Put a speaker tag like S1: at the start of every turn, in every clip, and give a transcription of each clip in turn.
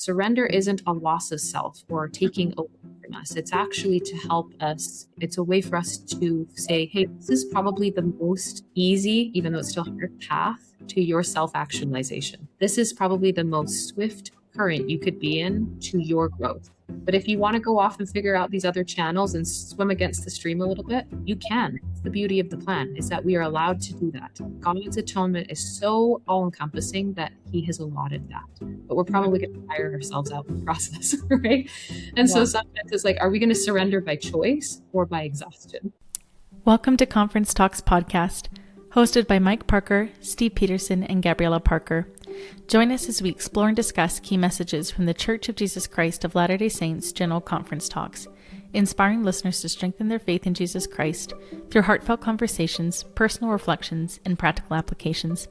S1: Surrender isn't a loss of self or taking away from us. It's actually to help us. It's a way for us to say, hey, this is probably the most easy, even though it's still hard, path to your self-actualization. This is probably the most swift current you could be in to your growth. But if you want to go off and figure out these other channels and swim against the stream a little bit, you can. It's the beauty of the plan, is that we are allowed to do that. God's atonement is so all-encompassing that he has allotted that. But we're probably going to tire ourselves out in the process, right? And so sometimes it's like, are we going to surrender by choice or by exhaustion?
S2: Welcome to Conference Talks Podcast, hosted by Mike Parker, Steve Peterson, and Gabriella Parker. Join us as we explore and discuss key messages from the Church of Jesus Christ of Latter-day Saints General Conference Talks, inspiring listeners to strengthen their faith in Jesus Christ through heartfelt conversations, personal reflections, and practical applications.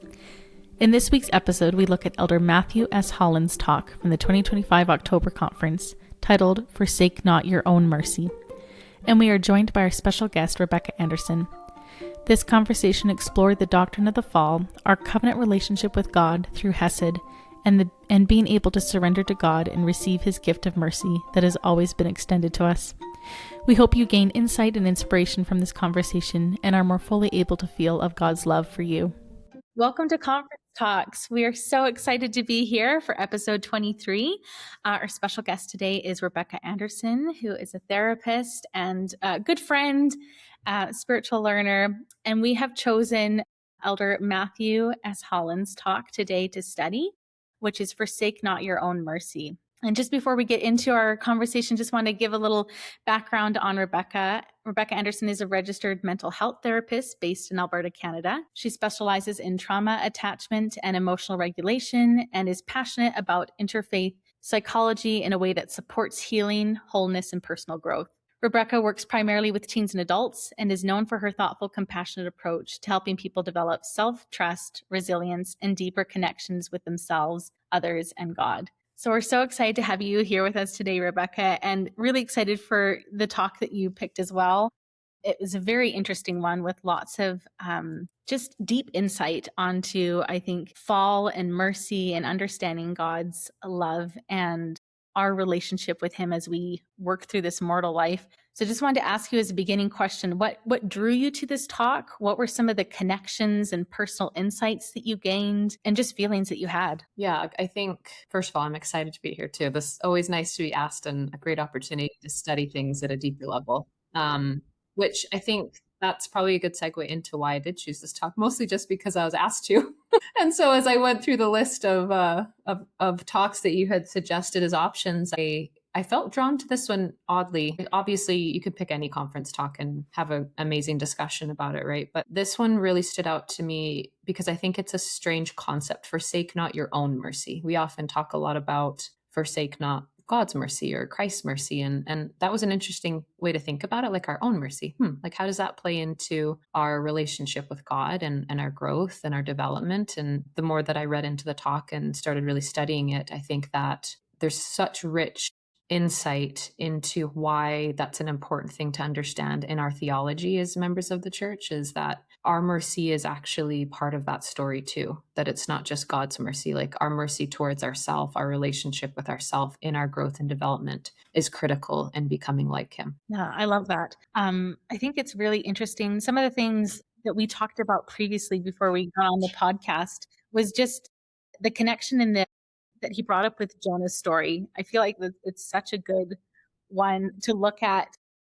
S2: In this week's episode, we look at Elder Matthew S. Holland's talk from the 2025 October Conference, titled Forsake Not Your Own Mercy. And we are joined by our special guest, Rebecca Anderson. This conversation explored the doctrine of the fall, our covenant relationship with God through Hesed, and being able to surrender to God and receive his gift of mercy that has always been extended to us. We hope you gain insight and inspiration from this conversation and are more fully able to feel of God's love for you. Welcome to Conference Talks. We are so excited to be here for episode 23. Our special guest today is Rebecca Anderson, who is a therapist and a good friend, spiritual learner. And we have chosen Elder Matthew S. Holland's talk today to study, which is Forsake Not Your Own Mercy. And just before we get into our conversation, just want to give a little background on Rebecca. Rebecca Anderson is a registered mental health therapist based in Alberta, Canada. She specializes in trauma attachment and emotional regulation and is passionate about interfaith psychology in a way that supports healing, wholeness, and personal growth. Rebecca works primarily with teens and adults and is known for her thoughtful, compassionate approach to helping people develop self-trust, resilience, and deeper connections with themselves, others, and God. So we're so excited to have you here with us today, Rebecca, and really excited for the talk that you picked as well. It was a very interesting one with lots of just deep insight onto, I think, fall and mercy and understanding God's love and our relationship with him as we work through this mortal life. So just wanted to ask you as a beginning question, what drew you to this talk? What were some of the connections and personal insights that you gained and just feelings that you had?
S1: Yeah, I think, first of all, I'm excited to be here too. This is always nice to be asked and a great opportunity to study things at a deeper level, which I think that's probably a good segue into why I did choose this talk, mostly just because I was asked to. And so as I went through the list of talks that you had suggested as options, I felt drawn to this one oddly. Obviously, you could pick any conference talk and have an amazing discussion about it, right? But this one really stood out to me because I think it's a strange concept. Forsake not your own mercy. We often talk a lot about forsake not God's mercy or Christ's mercy. And that was an interesting way to think about it, like our own mercy. Like how does that play into our relationship with God and our growth and our development? And the more that I read into the talk and started really studying it, I think that there's such rich insight into why that's an important thing to understand in our theology as members of the church, is that our mercy is actually part of that story too, that it's not just God's mercy. Like our mercy towards ourself, our relationship with ourself in our growth and development is critical in becoming like him.
S2: Yeah, I love that. I think it's really interesting. Some of the things that we talked about previously before we got on the podcast was just the connection in that he brought up with Jonah's story. I feel like that it's such a good one to look at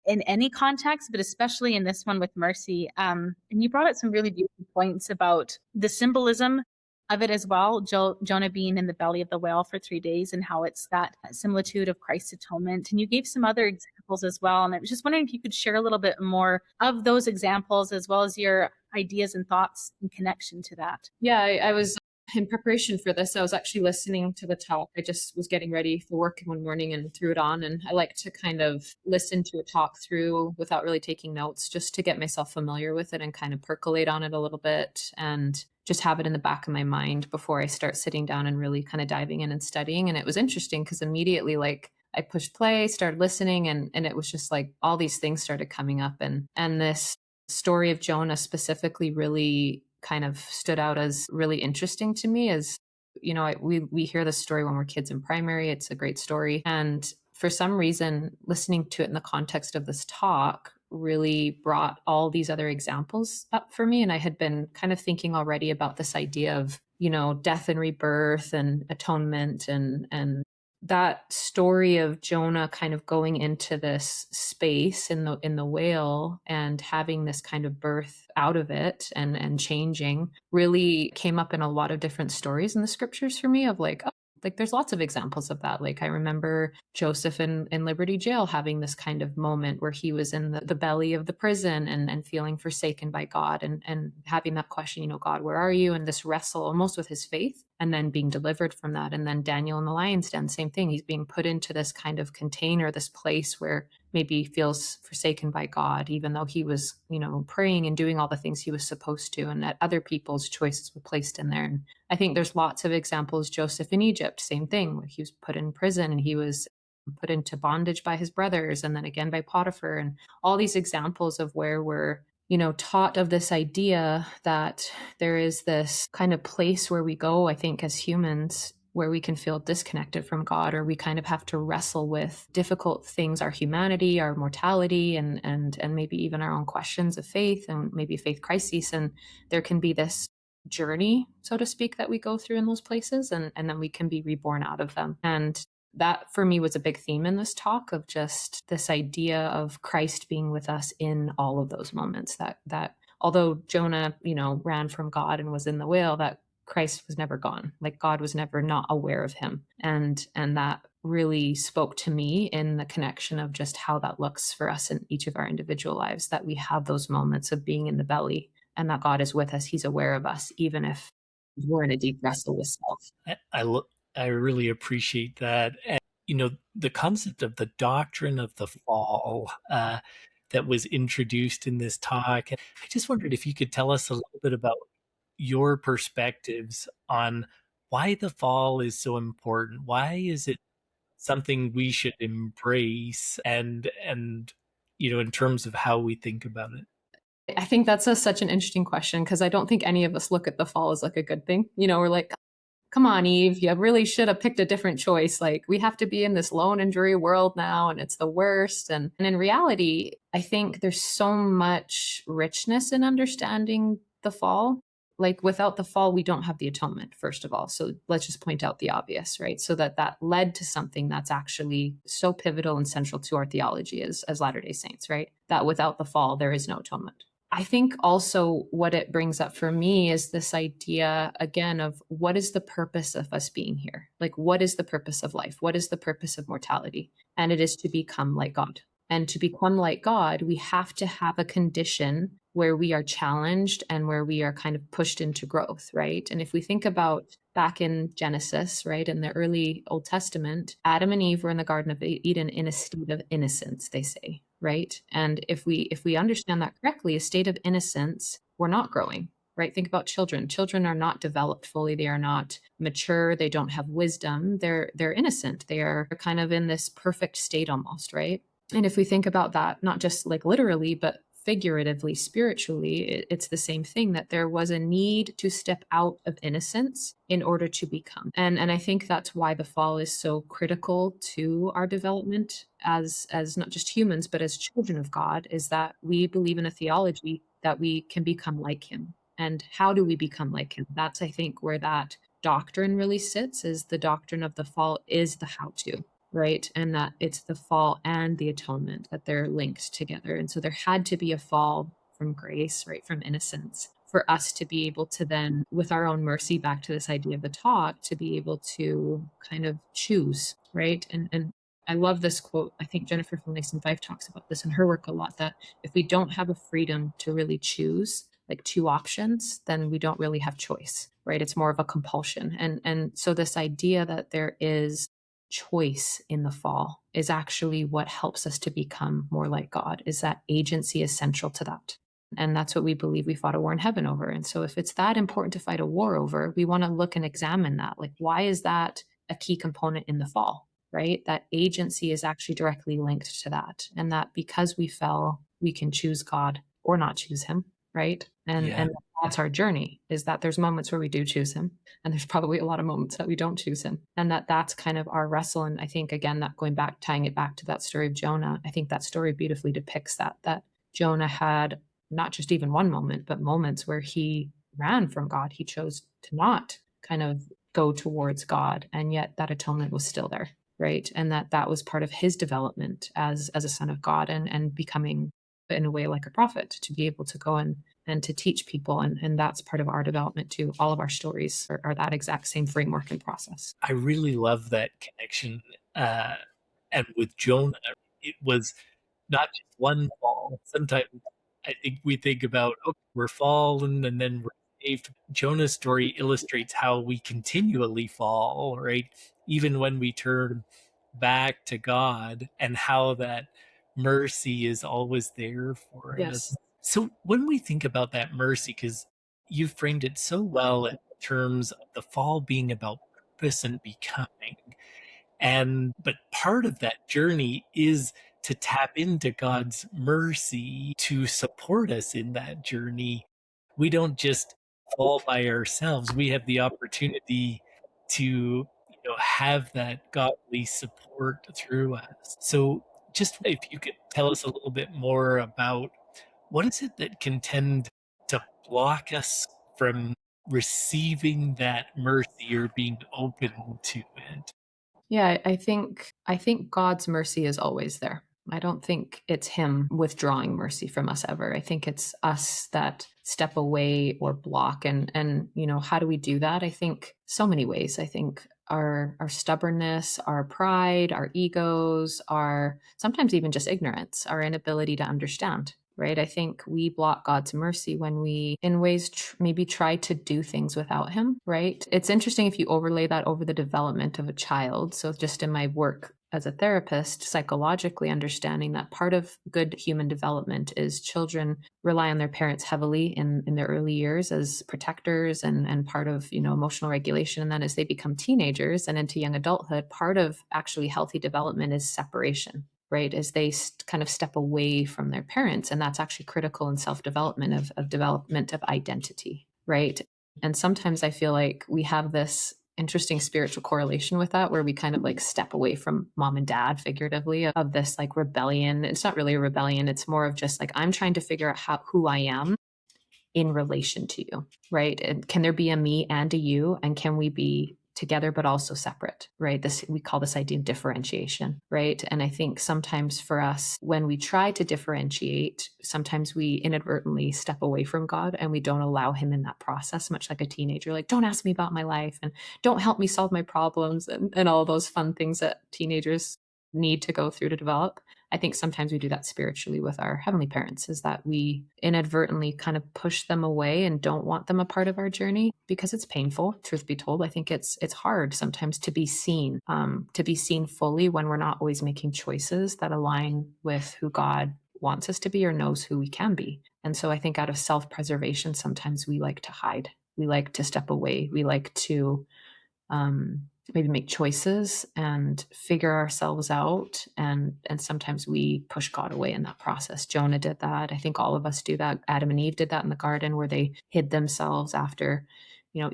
S2: in any context, but especially in this one with mercy. And you brought up some really beautiful points about the symbolism of it as well. Jonah being in the belly of the whale for 3 days and how it's that similitude of Christ's atonement. And you gave some other examples as well. And I was just wondering if you could share a little bit more of those examples as well as your ideas and thoughts in connection to that.
S1: Yeah, I was in preparation for this, I was actually listening to the talk. I just was getting ready for work one morning and threw it on. And I like to kind of listen to a talk through without really taking notes, just to get myself familiar with it and kind of percolate on it a little bit and just have it in the back of my mind before I start sitting down and really kind of diving in and studying. And it was interesting because immediately, like, I pushed play, started listening, and it was just like all these things started coming up. And this story of Jonah specifically really kind of stood out as really interesting to me, as we hear this story when we're kids in primary. It's a great story. And for some reason, listening to it in the context of this talk really brought all these other examples up for me. And I had been kind of thinking already about this idea of, death and rebirth and atonement, and that story of Jonah kind of going into this space in the whale and having this kind of birth out of it and changing really came up in a lot of different stories in the scriptures for me, of like there's lots of examples of that. Like I remember Joseph in Liberty Jail having this kind of moment where he was in the belly of the prison and feeling forsaken by God, and having that question, God, where are you? And this wrestle almost with his faith, and then being delivered from that. And then Daniel in the lion's den, same thing. He's being put into this kind of container, this place where maybe he feels forsaken by God, even though he was, praying and doing all the things he was supposed to, and that other people's choices were placed in there. And I think there's lots of examples. Joseph in Egypt, same thing, where he was put in prison and he was put into bondage by his brothers, and then again by Potiphar, and all these examples of where we're taught of this idea that there is this kind of place where we go, I think, as humans, where we can feel disconnected from God, or we kind of have to wrestle with difficult things, our humanity, our mortality, and maybe even our own questions of faith and maybe faith crises. And there can be this journey, so to speak, that we go through in those places, and then we can be reborn out of them. And that for me was a big theme in this talk, of just this idea of Christ being with us in all of those moments, that although Jonah, ran from God and was in the whale, that Christ was never gone. Like God was never not aware of him. And that really spoke to me in the connection of just how that looks for us in each of our individual lives, that we have those moments of being in the belly, and that God is with us. He's aware of us, even if we're in a deep wrestle with self.
S3: I really appreciate that. And, the concept of the doctrine of the fall that was introduced in this talk. I just wondered if you could tell us a little bit about your perspectives on why the fall is so important. Why is it something we should embrace, and in terms of how we think about it?
S1: I think that's such an interesting question, because I don't think any of us look at the fall as like a good thing. We're like, come on, Eve, you really should have picked a different choice. Like, we have to be in this lone and dreary world now, and it's the worst. And in reality, I think there's so much richness in understanding the fall. Like, without the fall, we don't have the atonement, first of all. So let's just point out the obvious, right? So that led to something that's actually so pivotal and central to our theology as Latter-day Saints, right? That without the fall, there is no atonement. I think also what it brings up for me is this idea, again, of what is the purpose of us being here? Like, what is the purpose of life? What is the purpose of mortality? And it is to become like God. And to become like God, we have to have a condition where we are challenged and where we are kind of pushed into growth, right? And if we think about back in Genesis, right, in the early Old Testament, Adam and Eve were in the Garden of Eden in a state of innocence, they say, right? And if we understand that correctly, a state of innocence, we're not growing, right? Think about children. Children are not developed fully. They are not mature. They don't have wisdom. They're innocent. They are kind of in this perfect state almost, right? And if we think about that, not just like literally, but figuratively, spiritually, it's the same thing, that there was a need to step out of innocence in order to become. And I think that's why the fall is so critical to our development as not just humans, but as children of God, is that we believe in a theology that we can become like him. And how do we become like him? That's, I think, where that doctrine really sits, is the doctrine of the fall is the how-to. Right. And that it's the fall and the atonement, that they're linked together. And so there had to be a fall from grace, right, from innocence, for us to be able to then, with our own mercy, back to this idea of the talk, to be able to kind of choose, right? And I love this quote. I think Jennifer from Mason 5 talks about this in her work a lot, that if we don't have a freedom to really choose, like two options, then we don't really have choice, right? It's more of a compulsion. And so this idea that there is choice in the fall is actually what helps us to become more like God, is that agency is central to that. And that's what we believe we fought a war in heaven over. And so if it's that important to fight a war over, we want to look and examine that. Like, why is that a key component in the fall, right? That agency is actually directly linked to that. And that because we fell, we can choose God or not choose him, right? And that's our journey, is that there's moments where we do choose him, and there's probably a lot of moments that we don't choose him. And that's kind of our wrestle. And I think, again, that going back, tying it back to that story of Jonah, I think that story beautifully depicts that Jonah had not just even one moment, but moments where he ran from God. He chose to not kind of go towards God, and yet that atonement was still there, right? And that was part of his development as a son of God, and becoming, in a way, like a prophet, to be able to go and to teach people. And that's part of our development too. All of our stories are that exact same framework and process.
S3: I really love that connection. And with Jonah, it was not just one fall. Sometimes I think we think about, okay, we're fallen and then we're saved. Jonah's story illustrates how we continually fall, right? Even when we turn back to God, and how that mercy is always there for us.
S1: Yes.
S3: So when we think about that mercy, because you framed it so well in terms of the fall being about purpose and becoming, but part of that journey is to tap into God's mercy to support us in that journey. We don't just fall by ourselves. We have the opportunity to have that godly support through us. So just if you could tell us a little bit more about what is it that can tend to block us from receiving that mercy or being open to it.
S1: Yeah, I think God's mercy is always there. I don't think it's him withdrawing mercy from us ever. I think it's us that step away or block. And how do we do that? I think so many ways. I think our stubbornness, our pride, our egos, our sometimes even just ignorance, our inability to understand. Right. I think we block God's mercy when we, in ways, maybe try to do things without him. Right. It's interesting if you overlay that over the development of a child. So just in my work as a therapist, psychologically understanding that part of good human development is children rely on their parents heavily in their early years as protectors and part of, emotional regulation. And then as they become teenagers and into young adulthood, part of actually healthy development is separation, right? As they kind of step away from their parents. And that's actually critical in self-development of development of identity, right? And sometimes I feel like we have this interesting spiritual correlation with that, where we kind of like step away from mom and dad, figuratively, of this like rebellion. It's not really a rebellion. It's more of just like, I'm trying to figure out who I am in relation to you, right? And can there be a me and a you? And can we be together but also separate, right? We call this idea of differentiation, right? And I think sometimes for us, when we try to differentiate, sometimes we inadvertently step away from God and we don't allow him in that process, much like a teenager, like, don't ask me about my life and don't help me solve my problems, and all those fun things that teenagers need to go through to develop. I think sometimes we do that spiritually with our heavenly parents, is that we inadvertently kind of push them away and don't want them a part of our journey because it's painful, truth be told. I think it's hard sometimes to be seen fully when we're not always making choices that align with who God wants us to be or knows who we can be. And so I think out of self-preservation, sometimes we like to hide. We like to step away. We like to maybe make choices and figure ourselves out. And sometimes we push God away in that process. Jonah did that. I think all of us do that. Adam and Eve did that in the garden, where they hid themselves after,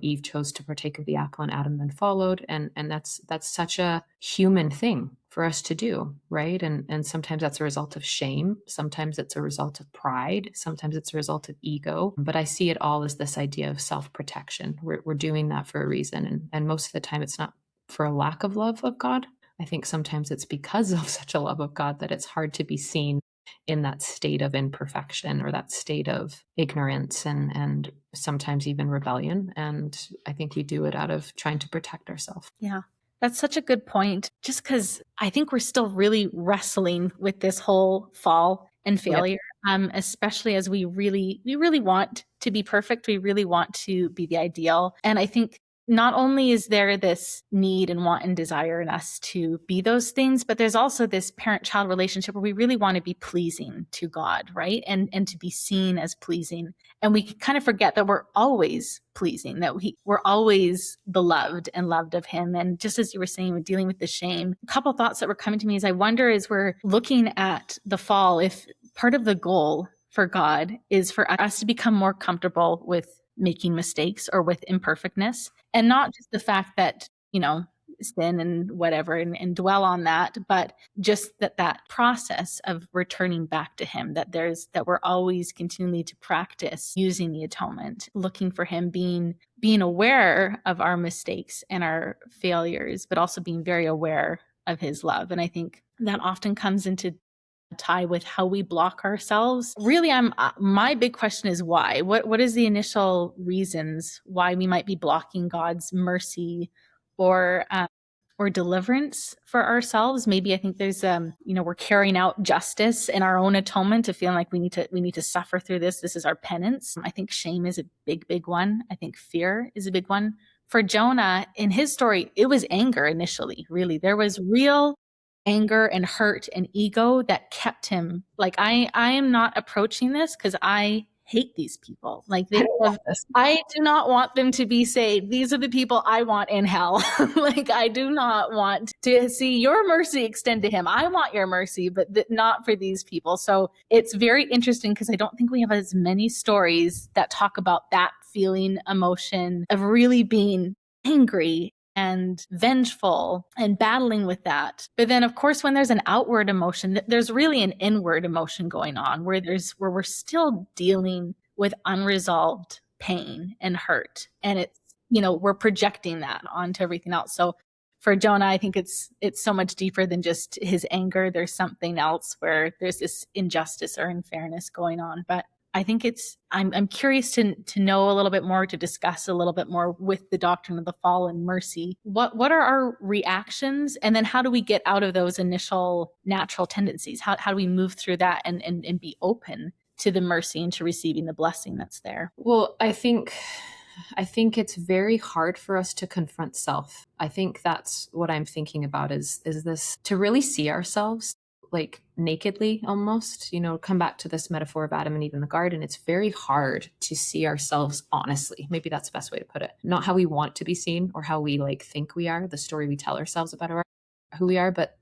S1: Eve chose to partake of the apple and Adam then followed. And that's such a human thing for us to do, right? And sometimes that's a result of shame. Sometimes it's a result of pride. Sometimes it's a result of ego. But I see it all as this idea of self-protection. We're doing that for a reason. And most of the time it's not for a lack of love of God. I think sometimes it's because of such a love of God that it's hard to be seen in that state of imperfection or that state of ignorance and sometimes even rebellion. And I think we do it out of trying to protect ourselves.
S2: Yeah, that's such a good point. Just because I think we're still really wrestling with this whole fall and failure, especially as we really want to be perfect. We really want to be the ideal. And I think not only is there this need and want and desire in us to be those things, but there's also this parent-child relationship where we really want to be pleasing to God, right? And to be seen as pleasing. And we kind of forget that we're always pleasing, that we're always beloved and loved of him. And just as you were saying, we're dealing with the shame. A couple of thoughts that were coming to me as I wonder, as we're looking at the fall, if part of the goal for God is for us to become more comfortable with making mistakes or with imperfectness, and not just the fact that, sin and whatever and dwell on that, but just that process of returning back to him, that we're always continually to practice using the atonement, looking for him, being aware of our mistakes and our failures, but also being very aware of his love. And I think that often comes into tie with how we block ourselves. Really, my big question is why? What is the initial reasons why we might be blocking God's mercy or deliverance for ourselves? Maybe I think there's we're carrying out justice in our own atonement, to feeling like we need to suffer through this. This is our penance. I think shame is a big one. I think fear is a big one. For Jonah, in his story, it was anger initially. Really, there was real anger and hurt and ego that kept him. Like, I am not approaching this because I hate these people. Like, I do not want them to be saved. These are the people I want in hell. Like, I do not want to see your mercy extend to him. I want your mercy, but not for these people. So it's very interesting because I don't think we have as many stories that talk about that feeling, emotion of really being angry and vengeful and battling with that. But then, of course, when there's an outward emotion, there's really an inward emotion going on where we're still dealing with unresolved pain and hurt. And it's, we're projecting that onto everything else. So for Jonah, I think it's so much deeper than just his anger. There's something else where there's this injustice or unfairness going on. But I think I'm curious to know a little bit more, to discuss a little bit more with the doctrine of the fall and mercy. What are our reactions? And then how do we get out of those initial natural tendencies? How do we move through that and be open to the mercy and to receiving the blessing that's there?
S1: Well, I think it's very hard for us to confront self. I think that's what I'm thinking about is this, to really see ourselves like nakedly almost, come back to this metaphor of Adam and Eve in the garden. It's very hard to see ourselves honestly. Maybe that's the best way to put it. Not how we want to be seen or how we think we are, the story we tell ourselves about who we are, but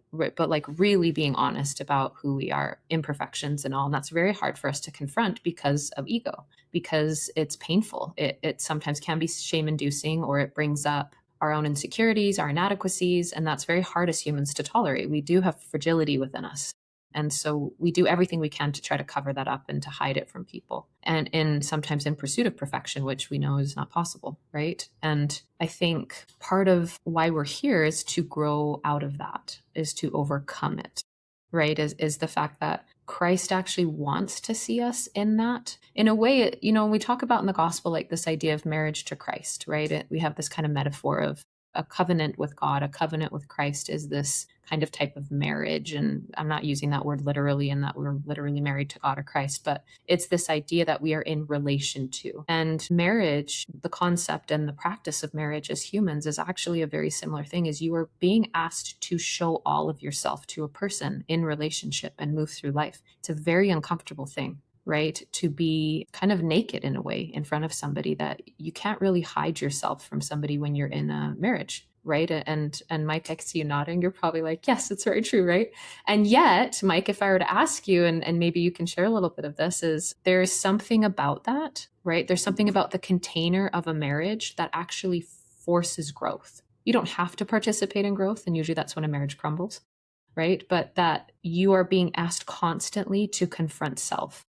S1: like really being honest about who we are, imperfections and all. And that's very hard for us to confront because of ego, because it's painful. It sometimes can be shame inducing, or it brings up our own insecurities, our inadequacies, and that's very hard as humans to tolerate. We do have fragility within us. And so we do everything we can to try to cover that up and to hide it from people. And sometimes in pursuit of perfection, which we know is not possible, right? And I think part of why we're here is to grow out of that, is to overcome it, right? Is the fact that Christ actually wants to see us in that. In a way, we talk about in the gospel, like this idea of marriage to Christ, right? We have this kind of metaphor of a covenant with God, a covenant with Christ is this kind of type of marriage. And I'm not using that word literally in that we're literally married to God or Christ, but it's this idea that we are in relation to. And marriage, the concept and the practice of marriage as humans is actually a very similar thing, is you are being asked to show all of yourself to a person in relationship and move through life. It's a very uncomfortable thing, right? To be kind of naked in a way in front of somebody, that you can't really hide yourself from somebody when you're in a marriage, right? And Mike, I can see you nodding. You're probably like, yes, it's very true, right? And yet, Mike, if I were to ask you, and maybe you can share a little bit of this, is there's something about that, right? There's something about the container of a marriage that actually forces growth. You don't have to participate in growth, and usually that's when a marriage crumbles, right? But that you are being asked constantly to confront self.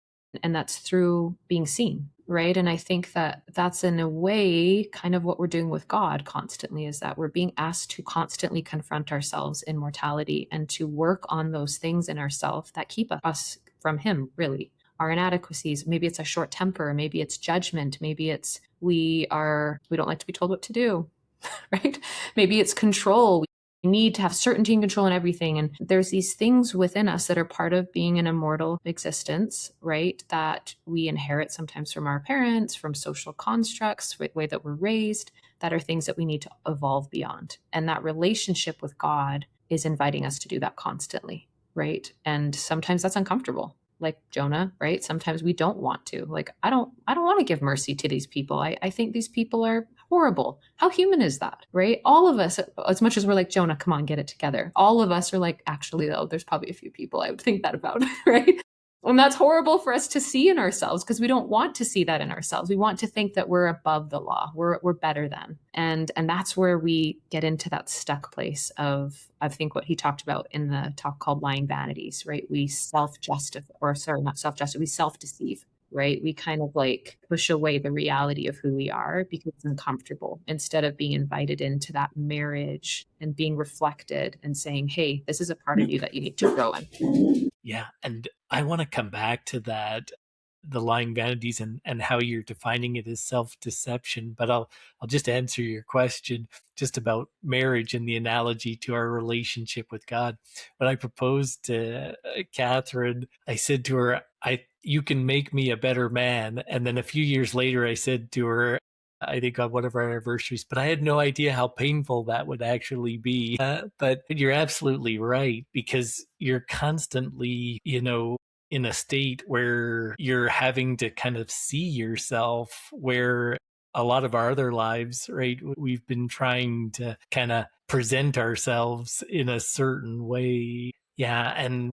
S1: And that's through being seen, right? And I think that that's in a way kind of what we're doing with God constantly, is that we're being asked to constantly confront ourselves in mortality and to work on those things in ourselves that keep us from him, really. Our inadequacies, maybe it's a short temper, maybe it's judgment, maybe it's we don't like to be told what to do, right? Maybe it's control. Need to have certainty and control in everything. And there's these things within us that are part of being an immortal existence, right? That we inherit sometimes from our parents, from social constructs, the way that we're raised, that are things that we need to evolve beyond. And that relationship with God is inviting us to do that constantly, right? And sometimes that's uncomfortable, like Jonah, right? Sometimes we don't want to. Like, I don't want to give mercy to these people. I think these people are horrible. How human is that, right? All of us, as much as we're like, Jonah, come on, get it together. All of us are like, actually, though, there's probably a few people I would think that about, right? And that's horrible for us to see in ourselves, because we don't want to see that in ourselves. We want to think that we're above the law. We're better than. And that's where we get into that stuck place of, I think, what he talked about in the talk called lying vanities, right? We self-justify, or sorry, not self-justify, we self-deceive, right? We kind of like push away the reality of who we are because it's uncomfortable, instead of being invited into that marriage and being reflected and saying, hey, this is a part of you that you need to grow in.
S3: Yeah. And I want to come back to that, the lying vanities, and how you're defining it as self-deception. But I'll just answer your question just about marriage and the analogy to our relationship with God. When I proposed to Catherine, I said to her, you can make me a better man. And then a few years later, I said to her, I think on one of our anniversaries, but I had no idea how painful that would actually be. But you're absolutely right, because you're constantly, in a state where you're having to kind of see yourself, where a lot of our other lives, right, we've been trying to kind of present ourselves in a certain way. Yeah. And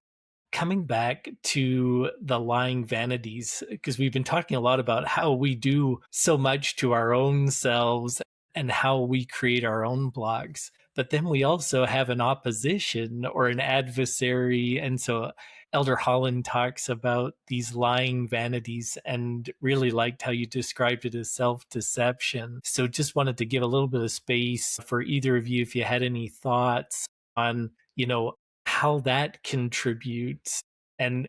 S3: coming back to the lying vanities, because we've been talking a lot about how we do so much to our own selves and how we create our own blocks. But then we also have an opposition or an adversary. And so Elder Holland talks about these lying vanities, and really liked how you described it as self-deception. So just wanted to give a little bit of space for either of you, if you had any thoughts on, how that contributes and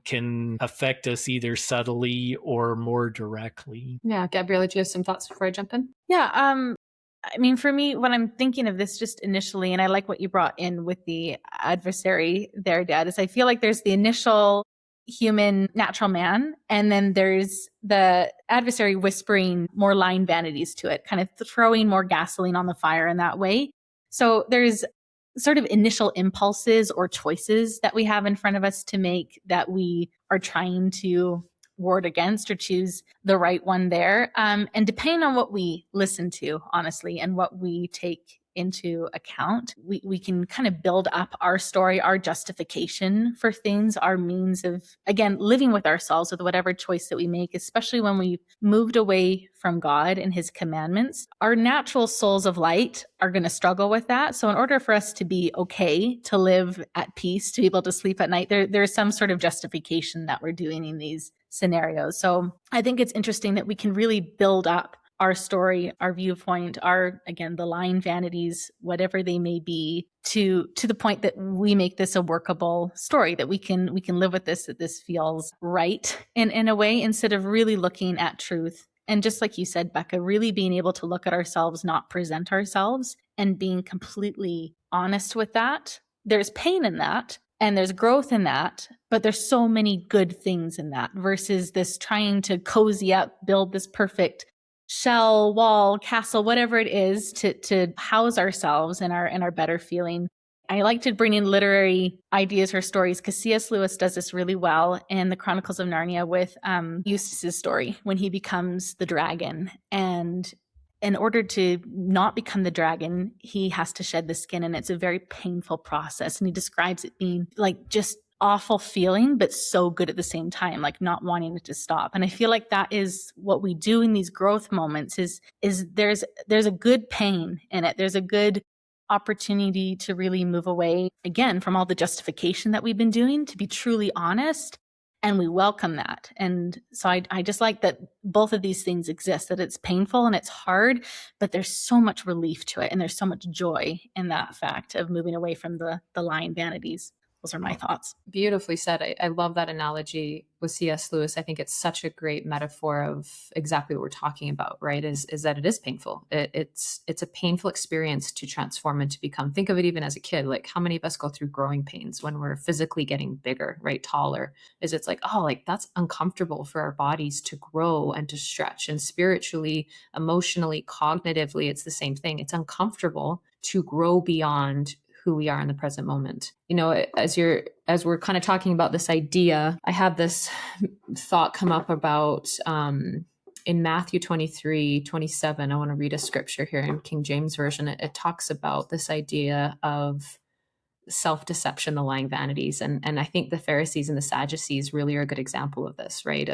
S3: can affect us either subtly or more directly.
S1: Yeah, Gabriella, do you have some thoughts before I jump in?
S2: Yeah. I mean, for me, when I'm thinking of this just initially, and I like what you brought in with the adversary there, Dad, is I feel like there's the initial human natural man, and then there's the adversary whispering more lying vanities to it, kind of throwing more gasoline on the fire in that way. So there's sort of initial impulses or choices that we have in front of us to make, that we are trying to ward against or choose the right one there. And depending on what we listen to, honestly, and what we take into account, we can kind of build up our story, our justification for things, our means of, again, living with ourselves with whatever choice that we make, especially when we've moved away from God and his commandments. Our natural souls of light are going to struggle with that. So in order for us to be okay, to live at peace, to be able to sleep at night, there's some sort of justification that we're doing in these scenarios. So I think it's interesting that we can really build up our story, our viewpoint, again, the lying vanities, whatever they may be, to the point that we make this a workable story, that we can live with this, that this feels right in a way, instead of really looking at truth. And just like you said, Becca, really being able to look at ourselves, not present ourselves, and being completely honest with that. There's pain in that, and there's growth in that, but there's so many good things in that, versus this trying to cozy up, build this perfect shell, wall, castle, whatever it is, to house ourselves in our better feeling. I like to bring in literary ideas or stories, because C.S. Lewis does this really well in the Chronicles of Narnia with Eustace's story when he becomes the dragon. And in order to not become the dragon, he has to shed the skin, and it's a very painful process. And he describes it being like just awful feeling, but so good at the same time, like not wanting it to stop. And I feel like that is what we do in these growth moments, is there's a good pain in it. There's a good opportunity to really move away, again, from all the justification that we've been doing, to be truly honest. And we welcome that. And so I just like that both of these things exist, that it's painful and it's hard, but there's so much relief to it. And there's so much joy in that fact of moving away from the lying vanities. Those are my thoughts.
S1: Beautifully said. I love that analogy with C.S. Lewis. I think it's such a great metaphor of exactly what we're talking about, right? Is that it is painful. It's a painful experience to transform and to become. Think of it even as a kid. Like, how many of us go through growing pains when we're physically getting bigger, right? Taller. It's like, oh, like that's uncomfortable for our bodies to grow and to stretch. And spiritually, emotionally, cognitively, it's the same thing. It's uncomfortable to grow beyond who we are in the present moment. As we're kind of talking about this idea, I have this thought come up about in Matthew 23:27. I want to read a scripture here in King James Version. It talks about this idea of self-deception, the lying vanities. And I think the Pharisees and the Sadducees really are a good example of this, right?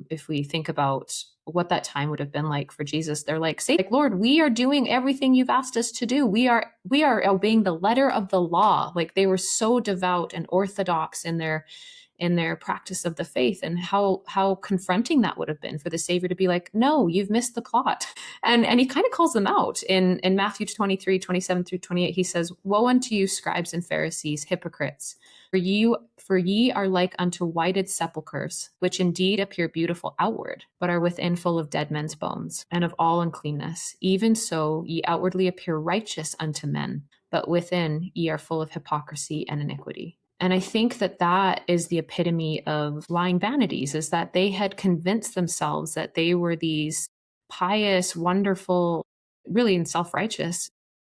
S1: If we think about what that time would have been like for Jesus, they're like, say, like, Lord, we are doing everything you've asked us to do. We are obeying the letter of the law. Like, they were so devout and orthodox in their practice of the faith, and how confronting that would have been for the Savior to be like, no, you've missed the plot. And he kind of calls them out in Matthew 23:27-28. He says, woe unto you, scribes and Pharisees, hypocrites, for ye are like unto whited sepulchres, which indeed appear beautiful outward, but are within full of dead men's bones, and of all uncleanness. Even so ye outwardly appear righteous unto men, but within ye are full of hypocrisy and iniquity. And I think that that is the epitome of lying vanities, is that they had convinced themselves that they were these pious, wonderful, really self-righteous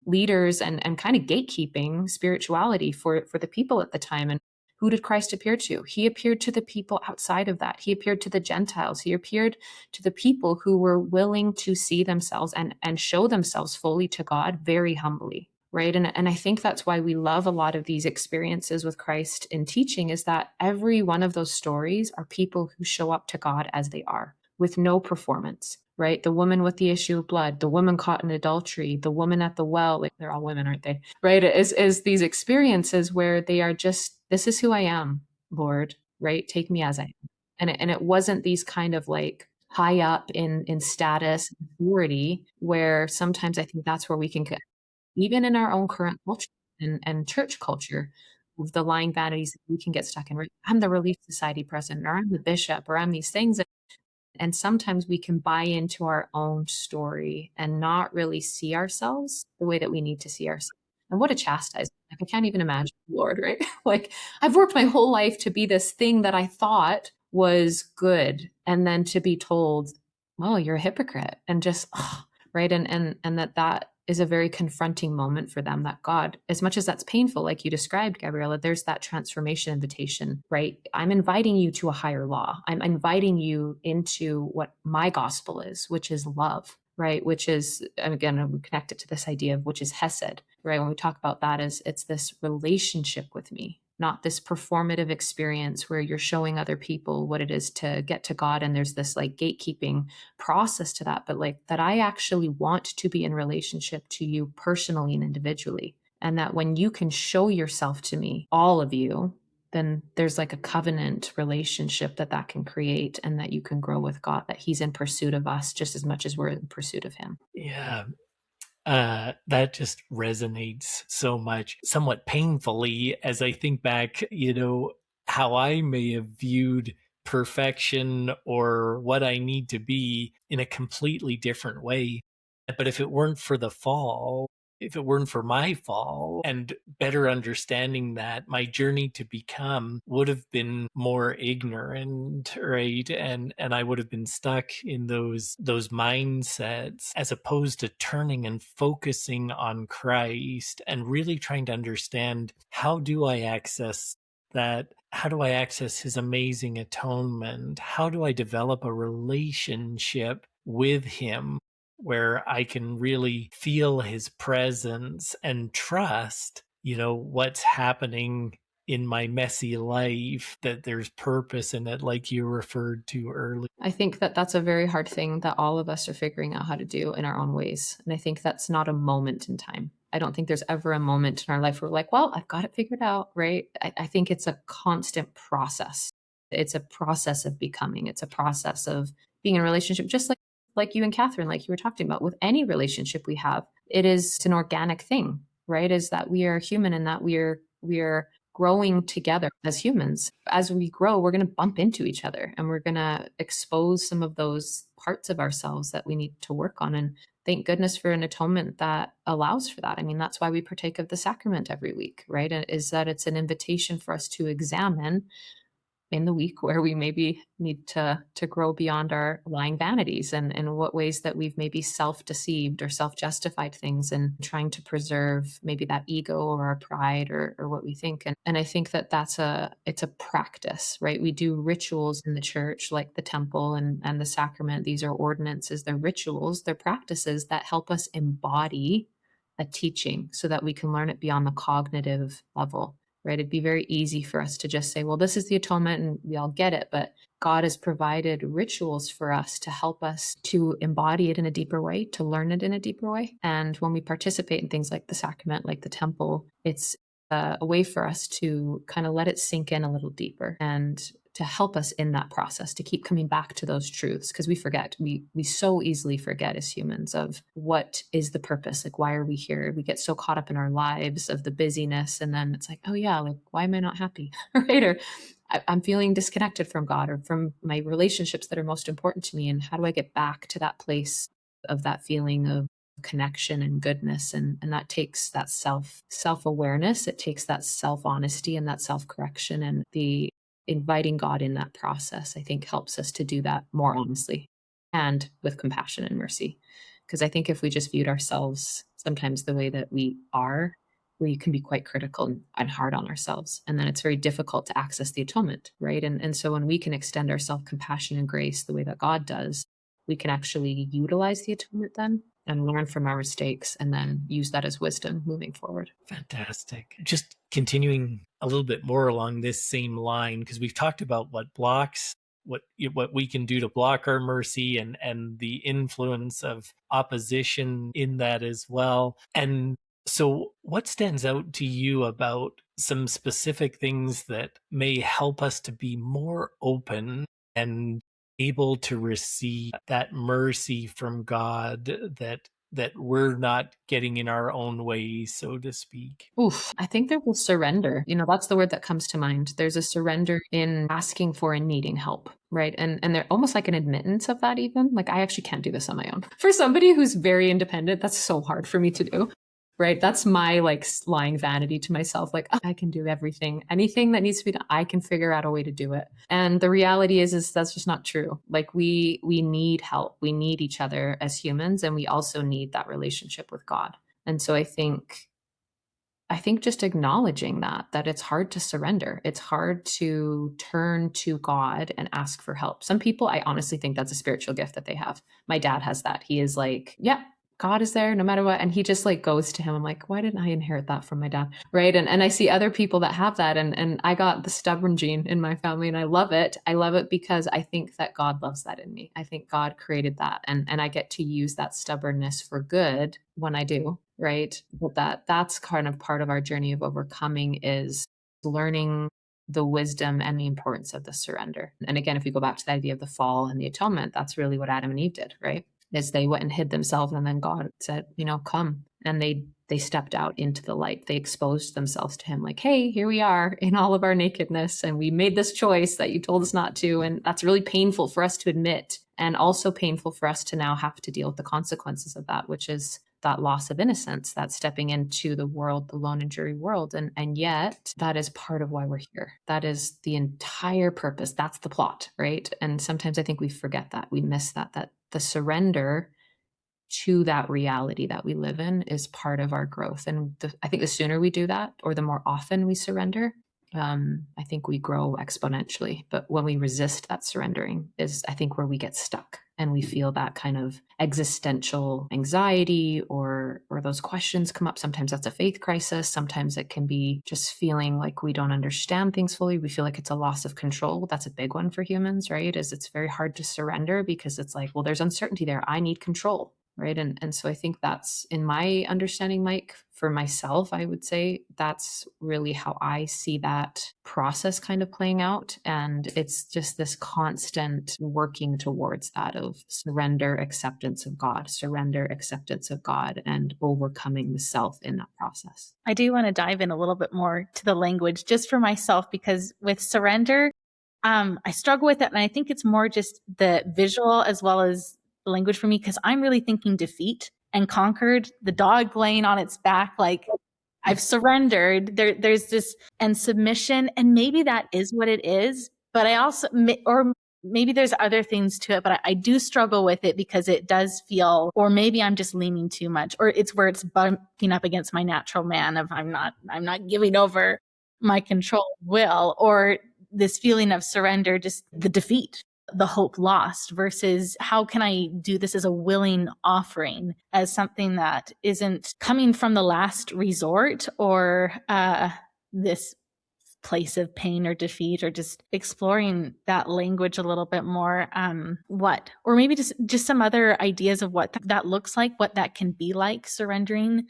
S1: leaders and kind of gatekeeping spirituality for the people at the time. And who did Christ appear to? He appeared to the people outside of that. He appeared to the Gentiles. He appeared to the people who were willing to see themselves and show themselves fully to God very humbly. Right. And I think that's why we love a lot of these experiences with Christ in teaching, is that every one of those stories are people who show up to God as they are, with no performance. Right. The woman with the issue of blood, the woman caught in adultery, the woman at the well, like, they're all women, aren't they? Right. Is these experiences where they are just, this is who I am, Lord. Right. Take me as I am. And it wasn't these kind of like high up in status, authority, where sometimes I think that's where we can get, even in our own current culture and church culture, of the lying vanities that we can get stuck in. Right? I'm the Relief Society president, or I'm the bishop, or I'm these things. And sometimes we can buy into our own story and not really see ourselves the way that we need to see ourselves. And what a chastisement. Like, I can't even imagine, Lord, right? Like, I've worked my whole life to be this thing that I thought was good. And then to be told, well, you're a hypocrite, and just, right. And that is a very confronting moment for them, that God, as much as that's painful, like you described, Gabriella, there's that transformation invitation, right? I'm inviting you to a higher law. I'm inviting you into what my gospel is, which is love, right? Which is, and again, we connect it to this idea of, which is Hesed, right? When we talk about that, is it's this relationship with me, not this performative experience where you're showing other people what it is to get to God. And there's this like gatekeeping process to that, but like that I actually want to be in relationship to you personally and individually. And that when you can show yourself to me, all of you, then there's like a covenant relationship that can create, and that you can grow with God, that he's in pursuit of us just as much as we're in pursuit of him.
S3: Yeah. That just resonates so much, somewhat painfully, as I think back, how I may have viewed perfection or what I need to be in a completely different way. But if it weren't for the fall, if it weren't for my fall and better understanding that, my journey to become would have been more ignorant, right? And I would have been stuck in those mindsets, as opposed to turning and focusing on Christ and really trying to understand, how do I access that? How do I access his amazing atonement? How do I develop a relationship with him where I can really feel his presence and trust, what's happening in my messy life, that there's purpose in it, like you referred to earlier.
S1: I think that that's a very hard thing that all of us are figuring out how to do in our own ways. And I think that's not a moment in time. I don't think there's ever a moment in our life where we're like, well, I've got it figured out, right? I think it's a constant process. It's a process of becoming. It's a process of being in a relationship, just like you and Catherine, like you were talking about, with any relationship we have. It's an organic thing, right? Is that we are human, and that we're growing together as humans. As we grow, we're going to bump into each other, and we're going to expose some of those parts of ourselves that we need to work on. And thank goodness for an atonement that allows for that. I mean, that's why we partake of the sacrament every week, right? Is that it's an invitation for us to examine in the week where we maybe need to grow beyond our lying vanities, and in what ways that we've maybe self-deceived or self-justified things, and trying to preserve maybe that ego or our pride or what we think. And I think that it's a practice, right? We do rituals in the church, like the temple and the sacrament. These are ordinances, they're rituals, they're practices that help us embody a teaching so that we can learn it beyond the cognitive level, right? It'd be very easy for us to just say, well, this is the atonement and we all get it. But God has provided rituals for us to help us to embody it in a deeper way, to learn it in a deeper way. And when we participate in things like the sacrament, like the temple, it's a way for us to kind of let it sink in a little deeper and to help us in that process, to keep coming back to those truths, because we forget. We so easily forget as humans of what is the purpose, like why are we here? We get so caught up in our lives of the busyness, and then it's like, oh yeah, like why am I not happy, right? Or I'm feeling disconnected from God or from my relationships that are most important to me, and how do I get back to that place of that feeling of connection and goodness? And that takes that self-awareness. It takes that self-honesty and that self-correction, and the inviting God in that process, I think, helps us to do that more honestly and with compassion and mercy. Because I think if we just viewed ourselves sometimes the way that we are, we can be quite critical and hard on ourselves. And then it's very difficult to access the atonement, right? And so when we can extend our self-compassion and grace the way that God does, we can actually utilize the atonement then and learn from our mistakes and then use that as wisdom moving forward.
S3: Fantastic. Just continuing a little bit more along this same line, because we've talked about what blocks, what we can do to block our mercy, and the influence of opposition in that as well. And so what stands out to you about some specific things that may help us to be more open and able to receive that mercy from God, that we're not getting in our own way, so to speak?
S1: Oof, I think there was surrender. That's the word that comes to mind. There's a surrender in asking for and needing help, right? And they're almost like an admittance of that even. Like, I actually can't do this on my own. For somebody who's very independent, that's so hard for me to do. Right. That's my like lying vanity to myself. Like, oh, I can do everything, anything that needs to be done. I can figure out a way to do it. And the reality is that's just not true. Like we need help. We need each other as humans. And we also need that relationship with God. And so I think just acknowledging that it's hard to surrender. It's hard to turn to God and ask for help. Some people, I honestly think that's a spiritual gift that they have. My dad has that. He is like, yeah, God is there no matter what. And he just like goes to him. I'm like, why didn't I inherit that from my dad? Right. And I see other people that have that. And I got the stubborn gene in my family and I love it. I love it because I think that God loves that in me. I think God created that. And I get to use that stubbornness for good when I do. Right. But that's kind of part of our journey of overcoming is learning the wisdom and the importance of the surrender. And again, if we go back to the idea of the fall and the atonement, that's really what Adam and Eve did, right? Is they went and hid themselves, and then God said, come. And they stepped out into the light. They exposed themselves to him like, hey, here we are in all of our nakedness. And we made this choice that you told us not to. And that's really painful for us to admit, and also painful for us to now have to deal with the consequences of that, which is that loss of innocence, that stepping into the world, the lone and dreary world. And yet that is part of why we're here. That is the entire purpose. That's the plot, right? And sometimes I think we forget that. We miss that the surrender to that reality that we live in is part of our growth. And I think the sooner we do that, or the more often we surrender, I think we grow exponentially. But when we resist that surrendering is, I think, where we get stuck and we feel that kind of existential anxiety or those questions come up. Sometimes that's a faith crisis. Sometimes it can be just feeling like we don't understand things fully. We feel like it's a loss of control. That's a big one for humans, right? Is it's very hard to surrender because it's like, well, there's uncertainty there. I need control. Right. And so I think that's, in my understanding, Mike, for myself, I would say that's really how I see that process kind of playing out. And it's just this constant working towards that of surrender, acceptance of God, and overcoming the self in that process.
S2: I do want to dive in a little bit more to the language just for myself, because with surrender, I struggle with it. And I think it's more just the visual as well as the language for me, because I'm really thinking defeat and conquered, the dog laying on its back, like I've surrendered. There's this, and submission, and maybe that is what it is. But I also, or maybe there's other things to it, but I do struggle with it because it does feel, or maybe I'm just leaning too much, or it's where it's bumping up against my natural man of I'm not giving over my control will, or this feeling of surrender, just the defeat. the hope lost, versus how can I do this as a willing offering, as something that isn't coming from the last resort, or this place of pain or defeat, or just exploring that language a little bit more. Or maybe just some other ideas of what that looks like, what that can be like, surrendering,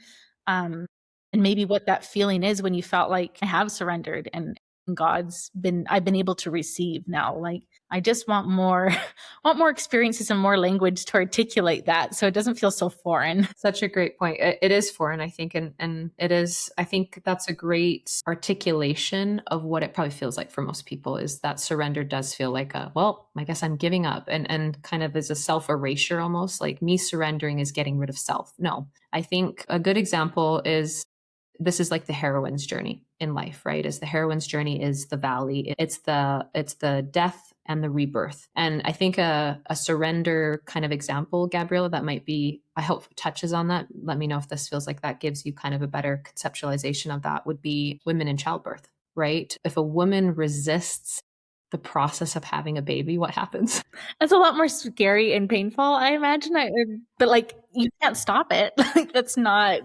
S2: and maybe what that feeling is when you felt like I have surrendered and I've been able to receive now. Like, I just want more, want more experiences and more language to articulate that, so it doesn't feel so foreign.
S1: Such a great point. It is foreign, I think, and it is, I think that's a great articulation of what it probably feels like for most people, is that surrender does feel like well, I guess I'm giving up, and kind of as a self-erasure almost, like me surrendering is getting rid of self. No, I think a good example is, this is like the heroine's journey in life, right? Is the heroine's journey is the valley. It's the death and the rebirth. And I think a surrender kind of example, Gabriella, that might be, I hope touches on that. Let me know if this feels like that gives you kind of a better conceptualization of that, would be women in childbirth, right? If a woman resists the process of having a baby, what happens?
S2: It's a lot more scary and painful, I imagine. But like, you can't stop it. Like, that's not.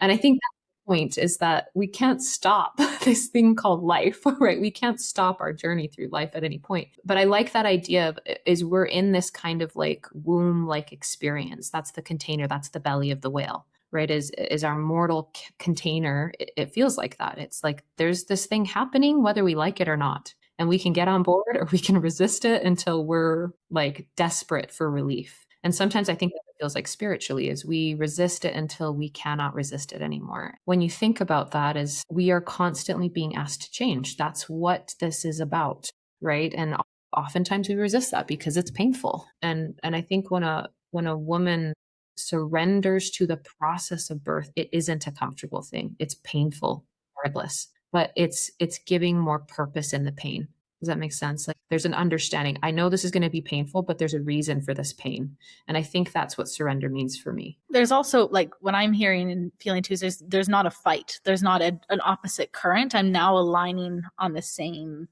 S1: And I think point is that we can't stop this thing called life, right? We can't stop our journey through life at any point. But I like that idea of, is we're in this kind of like womb-like experience. That's the container. That's the belly of the whale, right? Is our mortal container. It feels like that. It's like there's this thing happening, whether we like it or not. And we can get on board, or we can resist it until we're like desperate for relief. And sometimes I think that it feels like spiritually, is we resist it until we cannot resist it anymore. When you think about that, is we are constantly being asked to change. That's what this is about, right? And oftentimes we resist that because it's painful. And I think when a woman surrenders to the process of birth, it isn't a comfortable thing. It's painful, regardless, but it's giving more purpose in the pain. Does that make sense? Like, there's an understanding. I know this is going to be painful, but there's a reason for this pain. And I think that's what surrender means for me.
S2: There's also, like, what I'm hearing and feeling too, is there's not a fight. There's not an opposite current. I'm now aligning on the same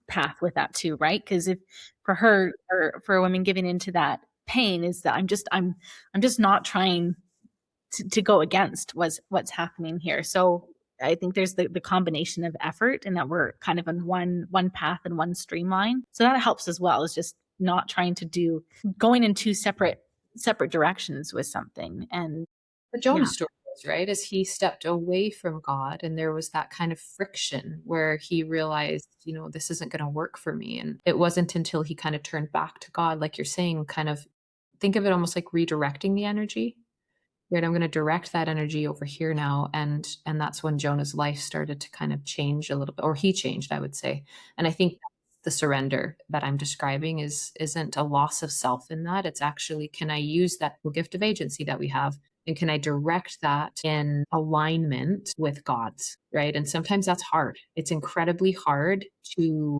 S2: path with that too, right? Because if for her, or for a woman giving into that pain, is that I'm just not trying to go against what's happening here. So I think there's the combination of effort, and that we're kind of on one path and one streamline. So that helps as well, is just not trying to going in two separate directions with something. And
S1: the Jonah story was, right, is he stepped away from God, and there was that kind of friction where he realized, this isn't going to work for me. And it wasn't until he kind of turned back to God, like you're saying, kind of think of it almost like redirecting the energy. Right, I'm going to direct that energy over here now. And that's when Jonah's life started to kind of change a little bit, or he changed, I would say. And I think the surrender that I'm describing isn't a loss of self in that. It's actually, can I use that gift of agency that we have, and can I direct that in alignment with God's, right? And sometimes that's hard. It's incredibly hard to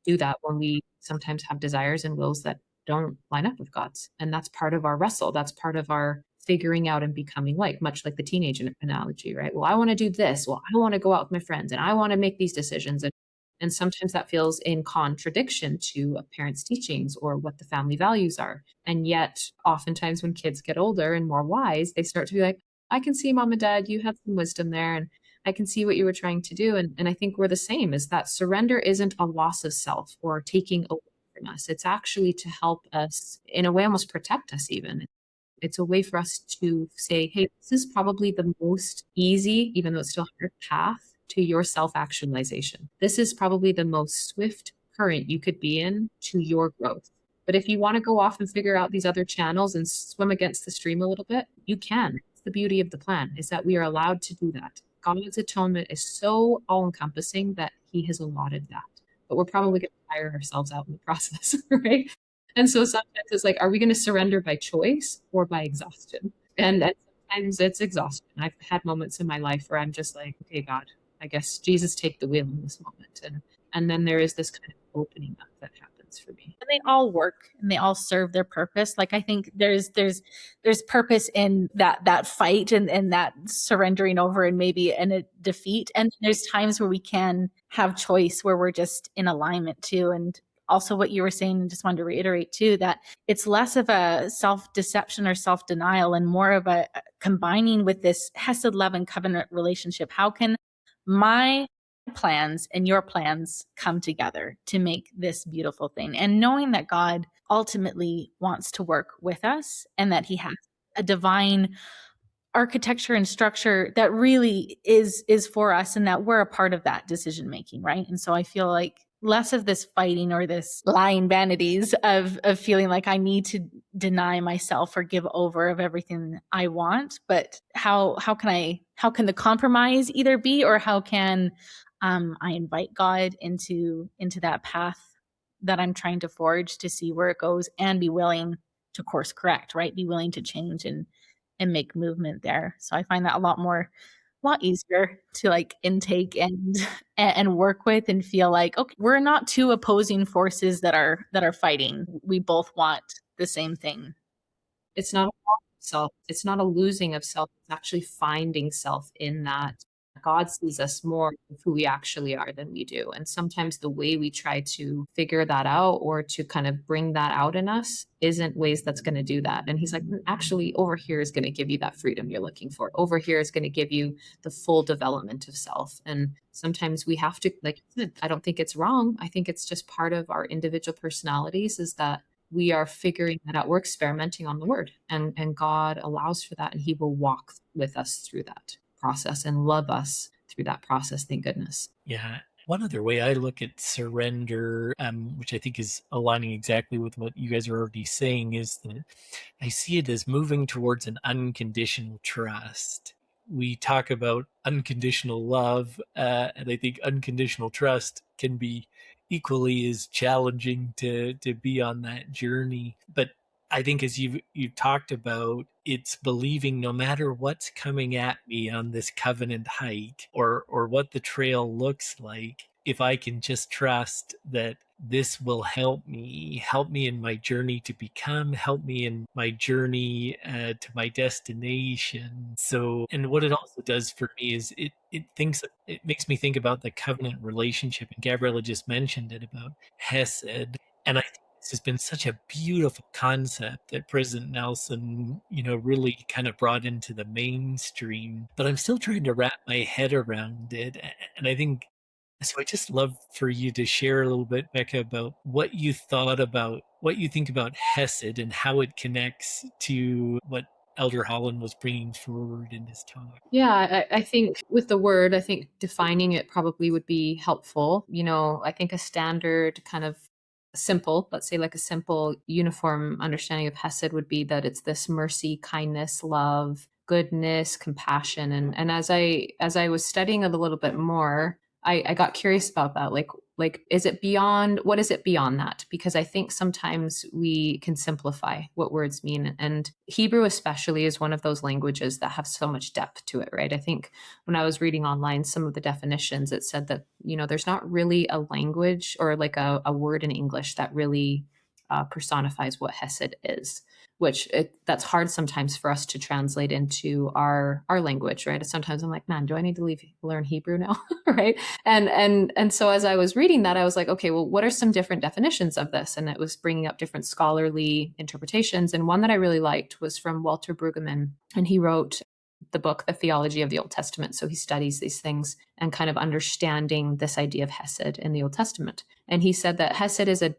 S1: do that when we sometimes have desires and wills that don't line up with God's. And that's part of our wrestle. That's part of our figuring out and becoming much like the teenage analogy, right? Well, I want to do this. Well, I want to go out with my friends, and I want to make these decisions. And sometimes that feels in contradiction to a parent's teachings or what the family values are. And yet oftentimes when kids get older and more wise, they start to be like, I can see, Mom and Dad, you have some wisdom there, and I can see what you were trying to do. And I think we're the same, is that surrender isn't a loss of self or taking away from us. It's actually to help us, in a way, almost protect us even. It's a way for us to say, hey, this is probably the most easy, even though it's still hard, path to your self-actualization. This is probably the most swift current you could be in to your growth. But if you want to go off and figure out these other channels and swim against the stream a little bit, you can. It's the beauty of the plan, is that we are allowed to do that. God's atonement is so all-encompassing that he has allotted that. But we're probably going to tire ourselves out in the process, right? And so sometimes it's like, are we going to surrender by choice or by exhaustion? And sometimes it's exhaustion. I've had moments in my life where I'm just like, okay, God, I guess Jesus, take the wheel in this moment. And then there is this kind of opening up that happens for me.
S2: And they all work, and they all serve their purpose. Like, I think there's purpose in that fight and that surrendering over, and maybe in a defeat. And there's times where we can have choice, where we're just in alignment too. And also what you were saying, just wanted to reiterate too, that it's less of a self-deception or self-denial and more of a combining with this hesed love and covenant relationship. How can my plans and your plans come together to make this beautiful thing? And knowing that God ultimately wants to work with us and that he has a divine architecture and structure that really is for us, and that we're a part of that decision making, right? And so I feel like less of this fighting or this lying vanities of feeling like I need to deny myself or give over of everything I want, but how can the compromise either be, or how can I invite God into that path that I'm trying to forge to see where it goes, and be willing to course correct, right? Be willing to change and make movement there. So I find that a lot easier to like intake and work with, and feel like, okay, we're not two opposing forces that are fighting. We both want the same thing.
S1: It's not a loss of self. It's not a losing of self. It's actually finding self in that. God sees us more of who we actually are than we do. And sometimes the way we try to figure that out or to kind of bring that out in us isn't ways that's going to do that. And he's like, actually, over here is going to give you that freedom you're looking for. Over here is going to give you the full development of self. And sometimes we have to, like I said, I don't think it's wrong. I think it's just part of our individual personalities, is that we are figuring that out. We're experimenting on the word, and God allows for that. And he will walk with us through that process and love us through that process. Thank goodness.
S3: Yeah. One other way I look at surrender, which I think is aligning exactly with what you guys are already saying, is that I see it as moving towards an unconditional trust. We talk about unconditional love, and I think unconditional trust can be equally as challenging to be on that journey. But I think, as you've talked about, it's believing no matter what's coming at me on this covenant hike, or what the trail looks like, if I can just trust that this will help me in my journey to become, help me in my journey to my destination. So, and what it also does for me is it makes me think about the covenant relationship, and Gabriella just mentioned it about Hesed, and I think this has been such a beautiful concept that President Nelson, really kind of brought into the mainstream. But I'm still trying to wrap my head around it. And I think, so I just love for you to share a little bit, Becca, about what you think about Hesed and how it connects to what Elder Holland was bringing forward in his talk.
S1: Yeah, I think with the word, I think defining it probably would be helpful. I think a standard kind of simple, let's say like a simple uniform understanding of Hesed would be that it's this mercy, kindness, love, goodness, compassion. And as I was studying it a little bit more, I got curious about that. Like, is it beyond, what is it beyond that? Because I think sometimes we can simplify what words mean. And Hebrew especially is one of those languages that have so much depth to it, right? I think when I was reading online some of the definitions, it said that, there's not really a language or like a word in English that really personifies what Hesed is, which that's hard sometimes for us to translate into our language, right? Sometimes I'm like, man, do I need to learn Hebrew now? Right. And so as I was reading that, I was like, okay, well, what are some different definitions of this? And it was bringing up different scholarly interpretations. And one that I really liked was from Walter Brueggemann, and he wrote the book, The Theology of the Old Testament. So he studies these things and kind of understanding this idea of Hesed in the Old Testament. And he said that Hesed is a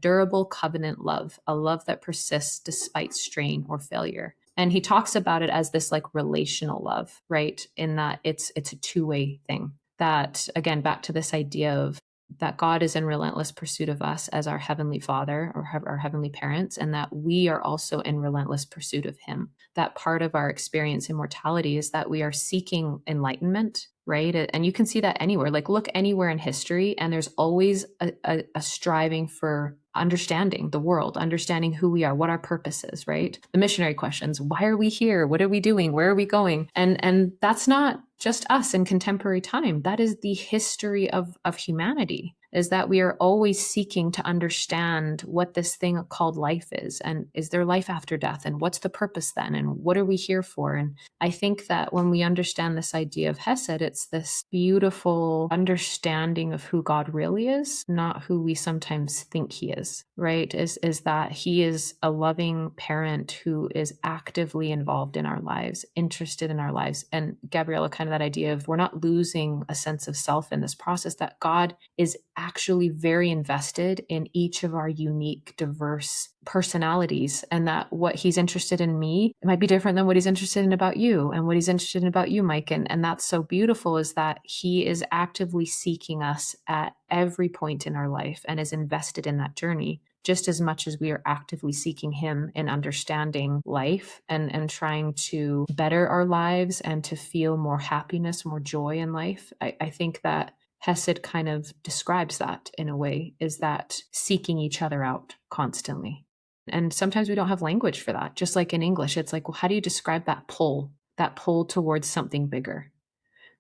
S1: durable covenant love, a love that persists despite strain or failure. And he talks about it as this like relational love, right? In that it's a two-way thing. That, again, back to this idea of that God is in relentless pursuit of us as our Heavenly Father or our Heavenly parents, and that we are also in relentless pursuit of Him. That part of our experience in mortality is that we are seeking enlightenment, right? And you can see that anywhere. Like, look anywhere in history, and there's always a striving for understanding the world, understanding who we are, what our purpose is, right? The missionary questions: why are we here? What are we doing? Where are we going? And that's not just us in contemporary time. That is the history of humanity. is that we are always seeking to understand what this thing called life is. And is there life after death? And what's the purpose then? And what are we here for? And I think that when we understand this idea of Hesed, it's this beautiful understanding of who God really is, not who we sometimes think he is, right? Is that he is a loving parent who is actively involved in our lives, interested in our lives. And Gabriella, kind of that idea of we're not losing a sense of self in this process, that God is actually very invested in each of our unique, diverse personalities, and that what he's interested in me, it might be different than what he's interested in about you, and what he's interested in about you, Mike. And that's so beautiful, is that he is actively seeking us at every point in our life and is invested in that journey just as much as we are actively seeking him in understanding life and trying to better our lives and to feel more happiness, more joy in life. I think that Hesed kind of describes that in a way, is that seeking each other out constantly. And sometimes we don't have language for that. Just like in English, it's like, well, how do you describe that pull towards something bigger?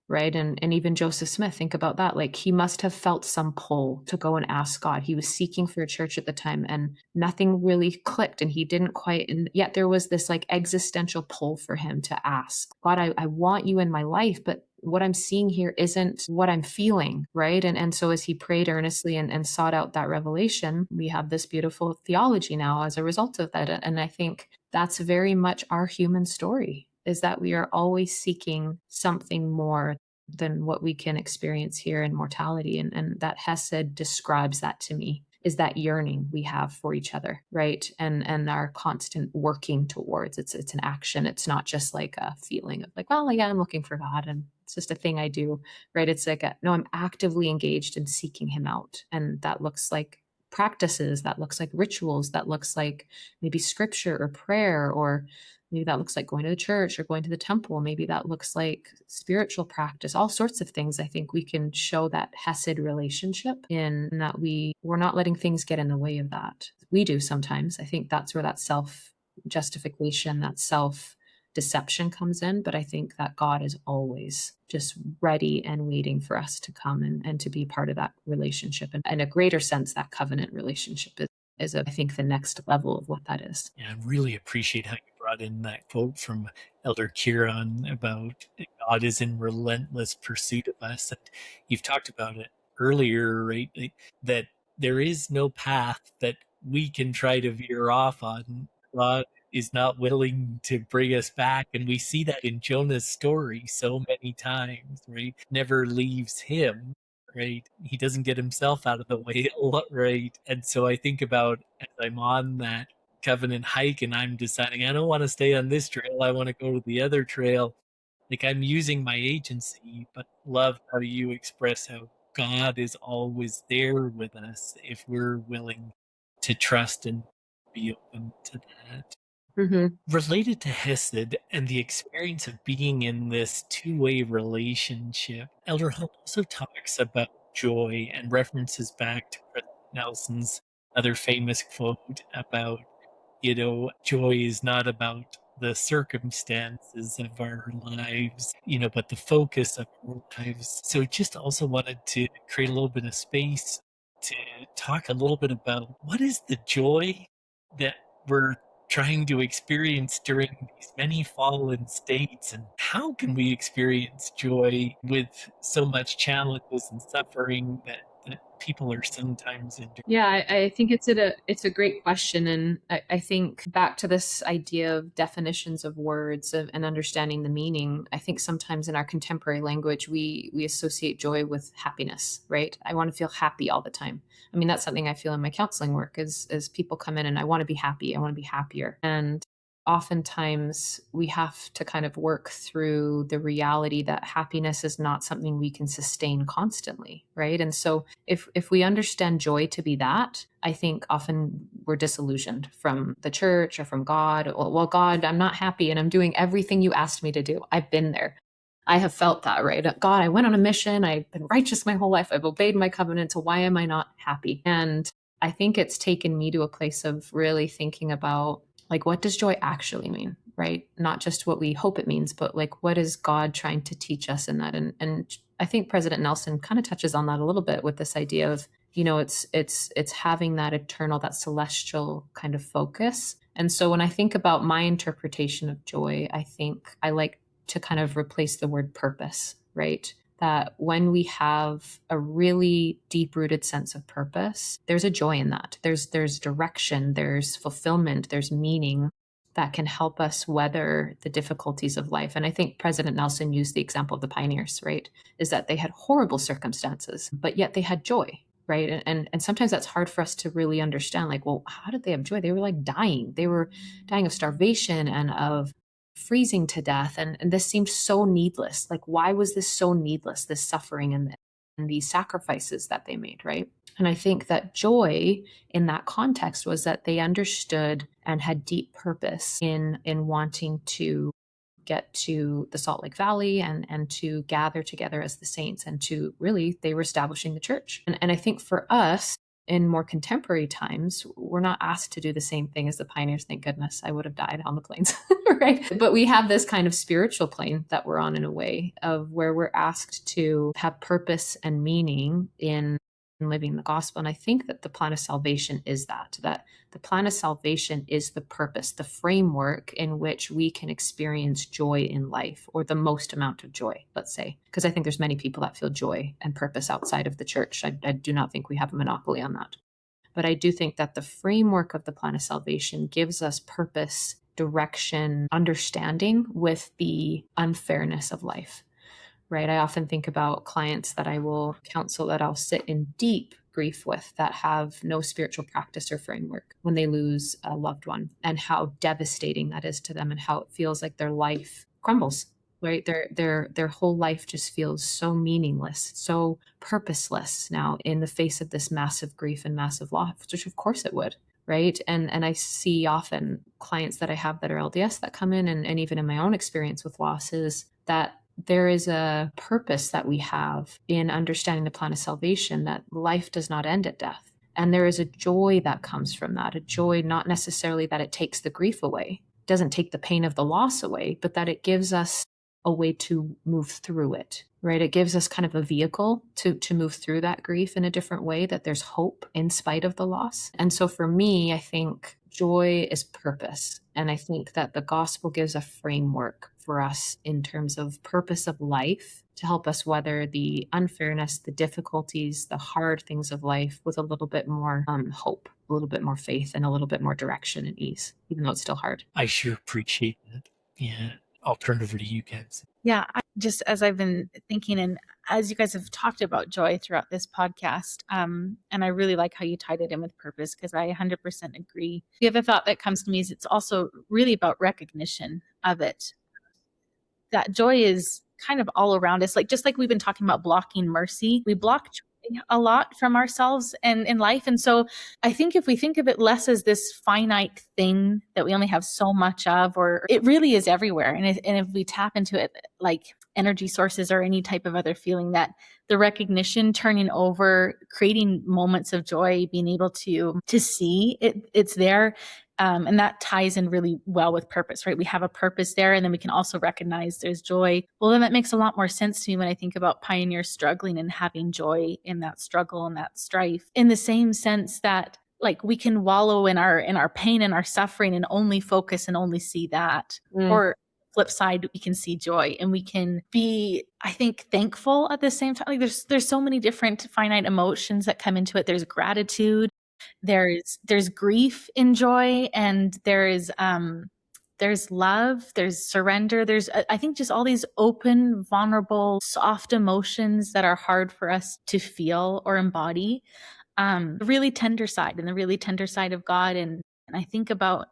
S1: Right. And even Joseph Smith, think about that. Like, he must have felt some pull to go and ask God. He was seeking for a church at the time and nothing really clicked, and he didn't quite. And yet there was this like existential pull for him to ask God, I want you in my life, but what I'm seeing here isn't what I'm feeling. Right. And so as he prayed earnestly and sought out that revelation, we have this beautiful theology now as a result of that. And I think that's very much our human story, is that we are always seeking something more than what we can experience here in mortality. And that Hesed describes that to me, is that yearning we have for each other, right? And our constant working towards it's an action. It's not just like a feeling of like, well, yeah, I'm looking for God and it's just a thing I do, right? It's like, no, I'm actively engaged in seeking him out. And that looks like practices, that looks like rituals, that looks like maybe scripture or prayer, or maybe that looks like going to the church or going to the temple. Maybe that looks like spiritual practice, all sorts of things. I think we can show that Hesed relationship in that we're not letting things get in the way of that. We do sometimes. I think that's where that self justification, that self deception comes in. But I think that God is always just ready and waiting for us to come and to be part of that relationship. And in a greater sense, that covenant relationship is I think the next level of what that is.
S3: Yeah, I really appreciate how you brought in that quote from Elder Kieran about God is in relentless pursuit of us. And you've talked about it earlier, right? That there is no path that we can try to veer off on. God is not willing to bring us back. And we see that in Jonah's story so many times, right? Never leaves him. Right, he doesn't get himself out of the way a lot, right? And so I think about, as I'm on that covenant hike and I'm deciding I don't want to stay on this trail, I want to go to the other trail, like I'm using my agency. But love how you express how God is always there with us if we're willing to trust and be open to that.
S1: Mm-hmm.
S3: Related to Hesed and the experience of being in this two-way relationship, Elder Hunt also talks about joy and references back to President Nelson's other famous quote about, joy is not about the circumstances of our lives, but the focus of our lives. So just also wanted to create a little bit of space to talk a little bit about what is the joy that we're trying to experience during these many fallen states, and how can we experience joy with so much challenges and suffering that people are sometimes enduring?
S1: Yeah, I think it's a great question, and I think back to this idea of definitions of words and understanding the meaning. I think sometimes in our contemporary language we associate joy with happiness, right? I want to feel happy all the time. I mean, that's something I feel in my counseling work as people come in and I want to be happy, I want to be happier. And oftentimes we have to kind of work through the reality that happiness is not something we can sustain constantly, right? And so if we understand joy to be that, I think often we're disillusioned from the church or from God. Well, God, I'm not happy and I'm doing everything you asked me to do. I've been there. I have felt that, right? God, I went on a mission. I've been righteous my whole life. I've obeyed my covenant. So why am I not happy? And I think it's taken me to a place of really thinking about, like, what does joy actually mean, right? Not just what we hope it means, but like, what is God trying to teach us in that? And I think President Nelson kind of touches on that a little bit with this idea of it's having that eternal, that celestial kind of focus. And so when I think about my interpretation of joy, I think I like to kind of replace the word purpose, right? That when we have a really deep-rooted sense of purpose, there's a joy in that. There's direction, there's fulfillment, there's meaning that can help us weather the difficulties of life. And I think President Nelson used the example of the pioneers, right? Is that they had horrible circumstances, but yet they had joy, right? And sometimes that's hard for us to really understand. Like, well, how did they have joy? They were like dying. They were dying of starvation and of freezing to death. And this seemed so needless. Like, why was this so needless, this suffering and these sacrifices that they made, right? And I think that joy in that context was that they understood and had deep purpose in wanting to get to the Salt Lake Valley and to gather together as the saints, and to really, they were establishing the church. And I think for us, in more contemporary times, we're not asked to do the same thing as the pioneers. Thank goodness. I would have died on the plains, right? But we have this kind of spiritual plane that we're on, in a way, of where we're asked to have purpose and meaning in living the gospel. And I think that the plan of salvation is that the plan of salvation is the purpose, the framework in which we can experience joy in life, or the most amount of joy, let's say. Because I think there's many people that feel joy and purpose outside of the church. I do not think we have a monopoly on that. But I do think that the framework of the plan of salvation gives us purpose, direction, understanding with the unfairness of life. Right. I often think about clients that I will counsel that I'll sit in deep grief with, that have no spiritual practice or framework when they lose a loved one, and how devastating that is to them, and how it feels like their life crumbles. Right. Their whole life just feels so meaningless, so purposeless now in the face of this massive grief and massive loss, which of course it would. Right. And I see often clients that I have that are LDS that come in, and even in my own experience with losses, that there is a purpose that we have in understanding the plan of salvation, that life does not end at death. And there is a joy that comes from that, a joy not necessarily that it takes the grief away, doesn't take the pain of the loss away, but that it gives us a way to move through it, right? It gives us kind of a vehicle to move through that grief in a different way, that there's hope in spite of the loss. And so for me, I think joy is purpose. And I think that the gospel gives a framework for us in terms of purpose of life, to help us weather the unfairness, the difficulties, the hard things of life with a little bit more hope, a little bit more faith, and a little bit more direction and ease, even though it's still hard.
S3: I sure appreciate that. Yeah. I'll turn it over to you guys.
S2: Yeah, just as I've been thinking, and as you guys have talked about joy throughout this podcast, and I really like how you tied it in with purpose, because I 100% agree. The other thought that comes to me is it's also really about recognition of it. That joy is kind of all around us. Like, just like we've been talking about blocking mercy, we block joy a lot from ourselves and in life. And so I think if we think of it less as this finite thing that we only have so much of, or it really is everywhere. And if we tap into it like energy sources or any type of other feeling, that the recognition, turning over, creating moments of joy, being able to see it's there. And that ties in really well with purpose, right? We have a purpose there, and then we can also recognize there's joy. Well, then that makes a lot more sense to me when I think about pioneers struggling and having joy in that struggle and that strife, in the same sense that like we can wallow in our pain and our suffering and only focus and only see that. Or flip side, we can see joy, and we can be, I think, thankful at the same time. Like there's so many different finite emotions that come into it. There's gratitude, there's grief in joy, and there's love, there's surrender, there's I think just all these open, vulnerable, soft emotions that are hard for us to feel or embody. The really tender side, and the really tender side of God. And I think about,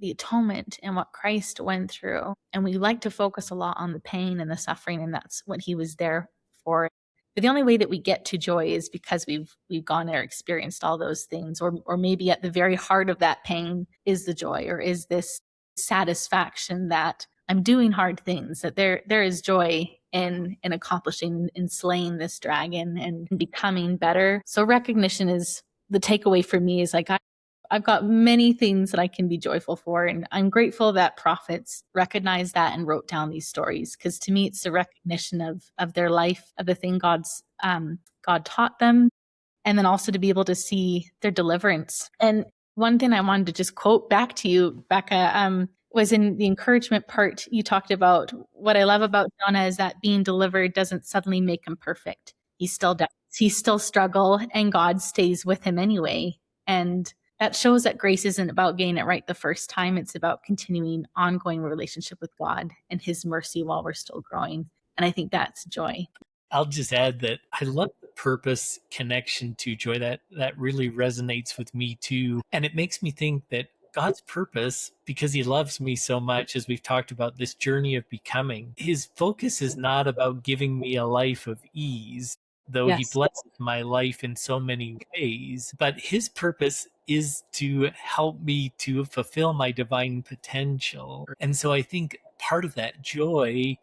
S2: the atonement and what Christ went through. And we like to focus a lot on the pain and the suffering, and that's what he was there for. But the only way that we get to joy is because we've gone there, experienced all those things, or maybe at the very heart of that pain is the joy, or is this satisfaction that I'm doing hard things, that there is joy in accomplishing, in slaying this dragon and becoming better. So recognition is the takeaway for me, is like, I've got many things that I can be joyful for. And I'm grateful that prophets recognized that and wrote down these stories, because to me, it's the recognition of their life, of the thing God taught them, and then also to be able to see their deliverance. And one thing I wanted to just quote back to you, Becca, was in the encouragement part. You talked about what I love about Jonah is that being delivered doesn't suddenly make him perfect. He still does. He still struggle, and God stays with him anyway. And that shows that grace isn't about getting it right the first time. It's about continuing ongoing relationship with God and his mercy while we're still growing. And I think that's joy.
S3: I'll just add that I love the purpose connection to joy. That really resonates with me too. And it makes me think that God's purpose, because he loves me so much, as we've talked about this journey of becoming, his focus is not about giving me a life of ease, though he
S1: Yes.
S3: blesses my life in so many ways. But his purpose is to help me to fulfill my divine potential. And so I think part of that joy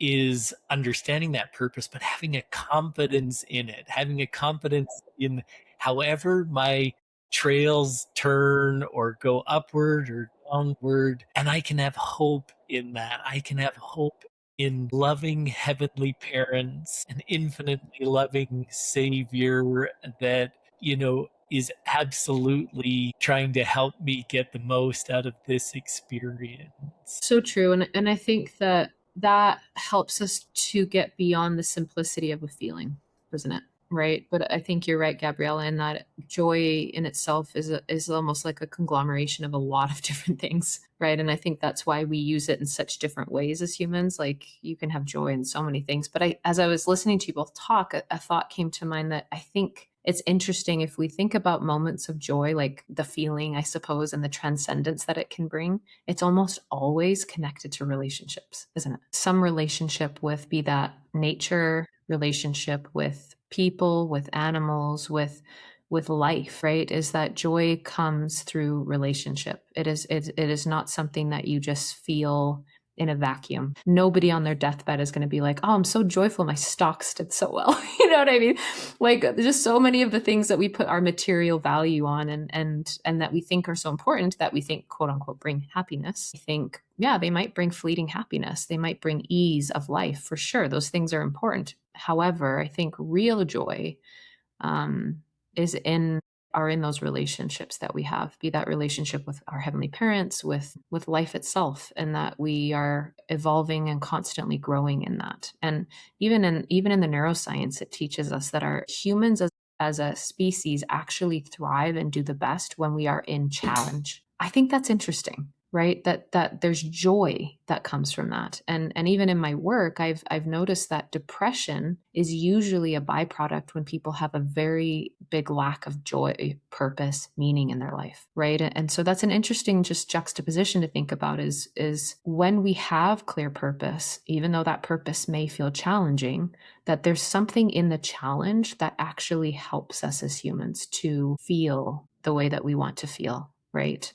S3: is understanding that purpose, but having a confidence in it, having a confidence in however my trails turn or go upward or downward. And I can have hope in that. I can have hope in loving heavenly parents, an infinitely loving Savior that, is absolutely trying to help me get the most out of this experience.
S1: So true. And I think that helps us to get beyond the simplicity of a feeling, doesn't it? Right. But I think you're right, Gabriella, in that joy in itself is almost like a conglomeration of a lot of different things. Right. And I think that's why we use it in such different ways as humans. Like you can have joy in so many things. But as I was listening to you both talk, a thought came to mind that I think it's interesting if we think about moments of joy, like the feeling, I suppose, and the transcendence that it can bring. It's almost always connected to relationships, isn't it? Some relationship with, be that nature, relationship with people, with animals, with life, right? Is that joy comes through relationship. It is not something that you just feel in a vacuum. Nobody on their deathbed is going to be like, oh, I'm so joyful. My stocks did so well. You know what I mean? Like just so many of the things that we put our material value on and that we think are so important that we think, quote unquote, bring happiness. I think, yeah, they might bring fleeting happiness. They might bring ease of life for sure. Those things are important. However, I think real joy is in are in those relationships that we have, be that relationship with our heavenly parents, with life itself, and that we are evolving and constantly growing in that. And even in the neuroscience, it teaches us that our humans as a species actually thrive and do the best when we are in challenge. I think that's interesting, right? That there's joy that comes from that. And even in my work, I've noticed that depression is usually a byproduct when people have a very big lack of joy, purpose, meaning in their life, right? And so that's an interesting just juxtaposition to think about is when we have clear purpose, even though that purpose may feel challenging, that there's something in the challenge that actually helps us as humans to feel the way that we want to feel, right?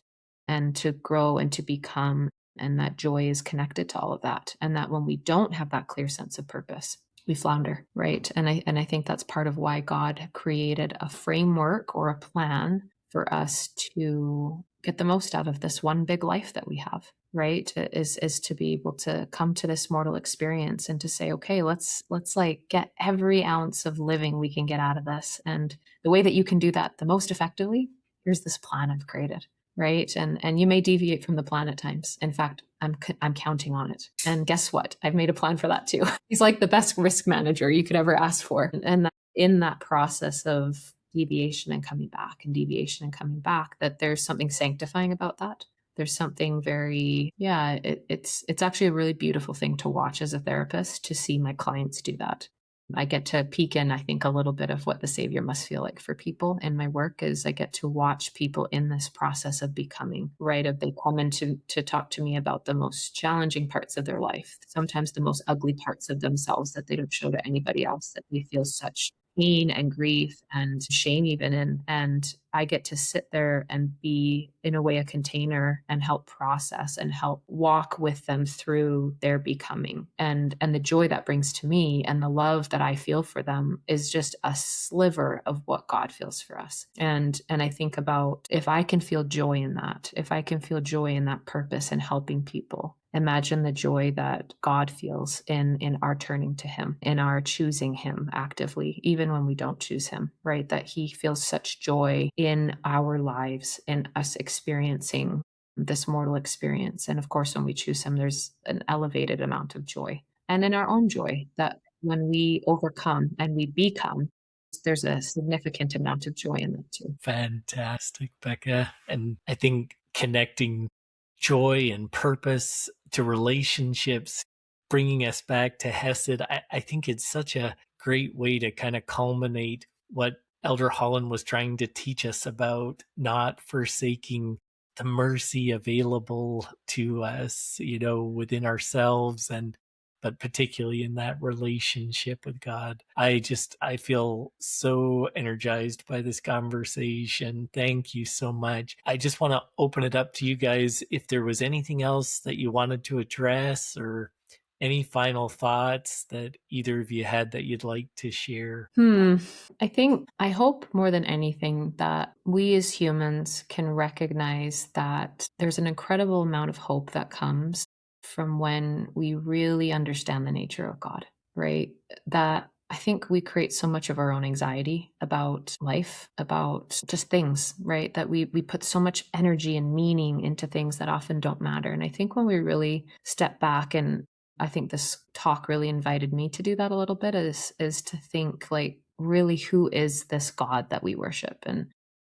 S1: And to grow and to become, and that joy is connected to all of that. And that when we don't have that clear sense of purpose, we flounder, right? And I think that's part of why God created a framework or a plan for us to get the most out of this one big life that we have, right? Is to be able to come to this mortal experience and to say, okay, let's like get every ounce of living we can get out of this. And the way that you can do that the most effectively, here's this plan I've created. Right. And you may deviate from the plan at times. In fact, I'm counting on it. And guess what? I've made a plan for that too. He's like the best risk manager you could ever ask for. And in that process of deviation and coming back and deviation and coming back, that there's something sanctifying about that. There's something very, yeah, it's actually a really beautiful thing to watch as a therapist, to see my clients do that. I get to peek in, I think, a little bit of what the Savior must feel like for people in my work is I get to watch people in this process of becoming, right? If they come in to talk to me about the most challenging parts of their life, sometimes the most ugly parts of themselves that they don't show to anybody else, that they feel such pain and grief and shame even in. And I get to sit there and be, in a way, a container and help process and help walk with them through their becoming. And the joy that brings to me and the love that I feel for them is just a sliver of what God feels for us. And I think about, if I can feel joy in that, if I can feel joy in that purpose and helping people imagine the joy that God feels in our turning to him, in our choosing him actively, even when we don't choose him, right? That he feels such joy in our lives, in us experiencing this mortal experience. And of course, when we choose him, there's an elevated amount of joy. And in our own joy, that when we overcome and we become, there's a significant amount of joy in that too.
S3: Fantastic, Becca. And I think connecting joy and purpose to relationships, bringing us back to Hesed, I think it's such a great way to kind of culminate what Elder Holland was trying to teach us about not forsaking the mercy available to us, within ourselves, and but particularly in that relationship with God. I feel so energized by this conversation. Thank you so much. I just want to open it up to you guys if there was anything else that you wanted to address, or any final thoughts that either of you had that you'd like to share.
S1: I hope more than anything that we as humans can recognize that there's an incredible amount of hope that comes from when we really understand the nature of God, right? That I think we create so much of our own anxiety about life, about just things, right? That we put so much energy and meaning into things that often don't matter. And I think when we really step back, and I think this talk really invited me to do that a little bit, is to think like, really, who is this God that we worship? And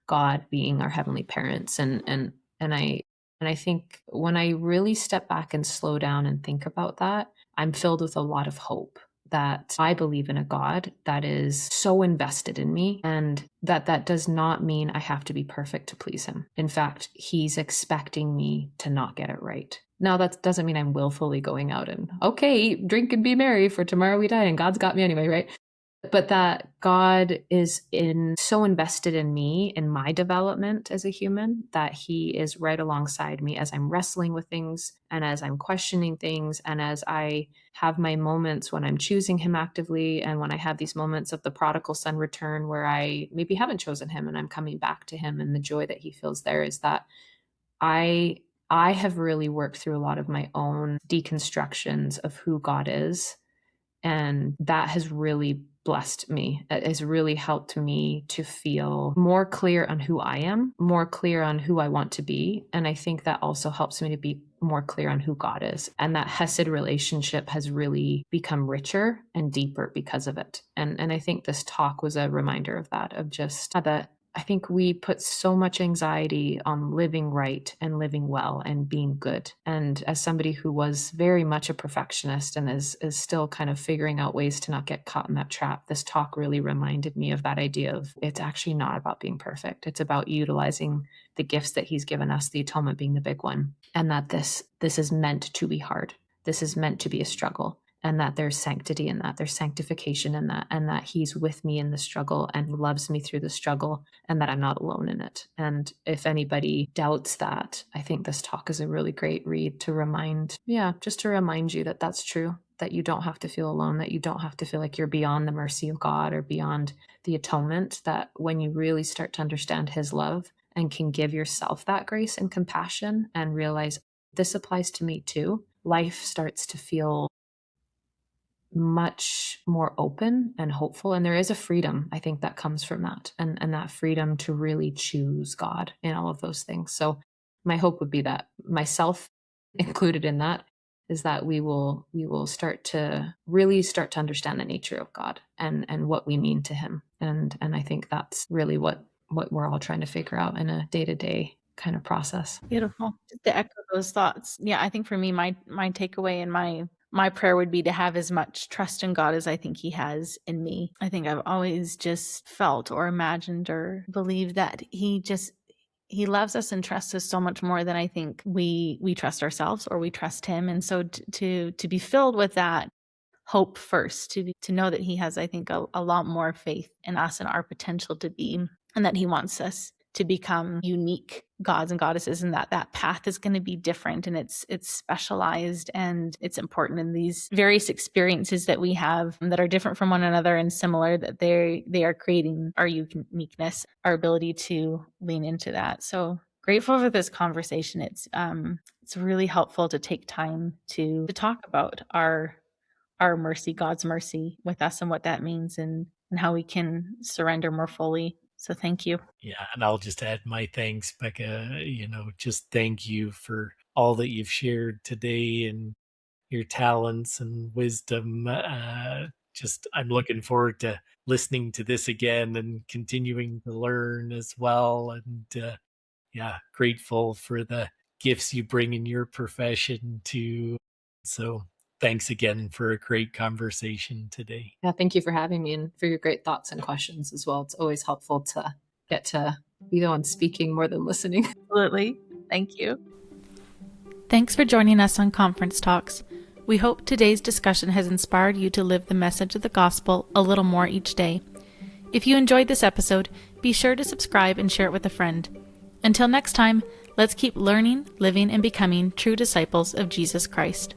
S1: God being our heavenly parents. And I think when I really step back and slow down and think about that, I'm filled with a lot of hope that I believe in a God that is so invested in me, and that does not mean I have to be perfect to please him. In fact, he's expecting me to not get it right. Now, that doesn't mean I'm willfully going out and, okay, eat, drink, and be merry, for tomorrow we die, and God's got me anyway, right? But that God is so invested in me, in my development as a human, that he is right alongside me as I'm wrestling with things, and as I'm questioning things, and as I have my moments when I'm choosing him actively, and when I have these moments of the prodigal son return where I maybe haven't chosen him and I'm coming back to him, and the joy that he feels there is that I have really worked through a lot of my own deconstructions of who God is, and that has really blessed me. It has really helped me to feel more clear on who I am, more clear on who I want to be. And I think that also helps me to be more clear on who God is. And that Hesed relationship has really become richer and deeper because of it. And I think this talk was a reminder of that, of just that I think we put so much anxiety on living right and living well and being good. And as somebody who was very much a perfectionist and is still kind of figuring out ways to not get caught in that trap, this talk really reminded me of that idea of it's actually not about being perfect. It's about utilizing the gifts that he's given us, the atonement being the big one, and that this is meant to be hard. This is meant to be a struggle. And that there's sanctity in that, there's sanctification in that, and that he's with me in the struggle and loves me through the struggle, and that I'm not alone in it. And if anybody doubts that, I think this talk is a really great read to just to remind you that that's true, that you don't have to feel alone, that you don't have to feel like you're beyond the mercy of God or beyond the atonement, that when you really start to understand his love and can give yourself that grace and compassion and realize this applies to me too, life starts to feel much more open and hopeful. And there is a freedom, I think, that comes from that, and that freedom to really choose God in all of those things. So my hope would be that, myself included in that, is that we will start to understand the nature of God and what we mean to him. And I think that's really what we're all trying to figure out in a day-to-day kind of process.
S2: Beautiful. Just to echo those thoughts. Yeah, I think for me, my takeaway and my prayer would be to have as much trust in God as I think he has in me. I think I've always just felt or imagined or believed that he loves us and trusts us so much more than I think we trust ourselves or we trust him. And so to be filled with that hope first, to know that he has, I think, a lot more faith in us and our potential to be, and that he wants us to become unique gods and goddesses, and that path is going to be different, and it's specialized, and it's important in these various experiences that we have that are different from one another and similar, that they are creating our uniqueness, our ability to lean into that. So grateful for this conversation. It's really helpful to take time to talk about our mercy, God's mercy with us, and what that means, and how we can surrender more fully. So thank you.
S3: Yeah, and I'll just add my thanks, Becca. Just thank you for all that you've shared today and your talents and wisdom. I'm looking forward to listening to this again and continuing to learn as well. And grateful for the gifts you bring in your profession too. So thanks again for a great conversation today.
S1: Yeah, thank you for having me and for your great thoughts and questions as well. It's always helpful to get to be the one speaking more than listening.
S2: Absolutely. Thank you. Thanks for joining us on Conference Talks. We hope today's discussion has inspired you to live the message of the gospel a little more each day. If you enjoyed this episode, be sure to subscribe and share it with a friend. Until next time, let's keep learning, living, and becoming true disciples of Jesus Christ.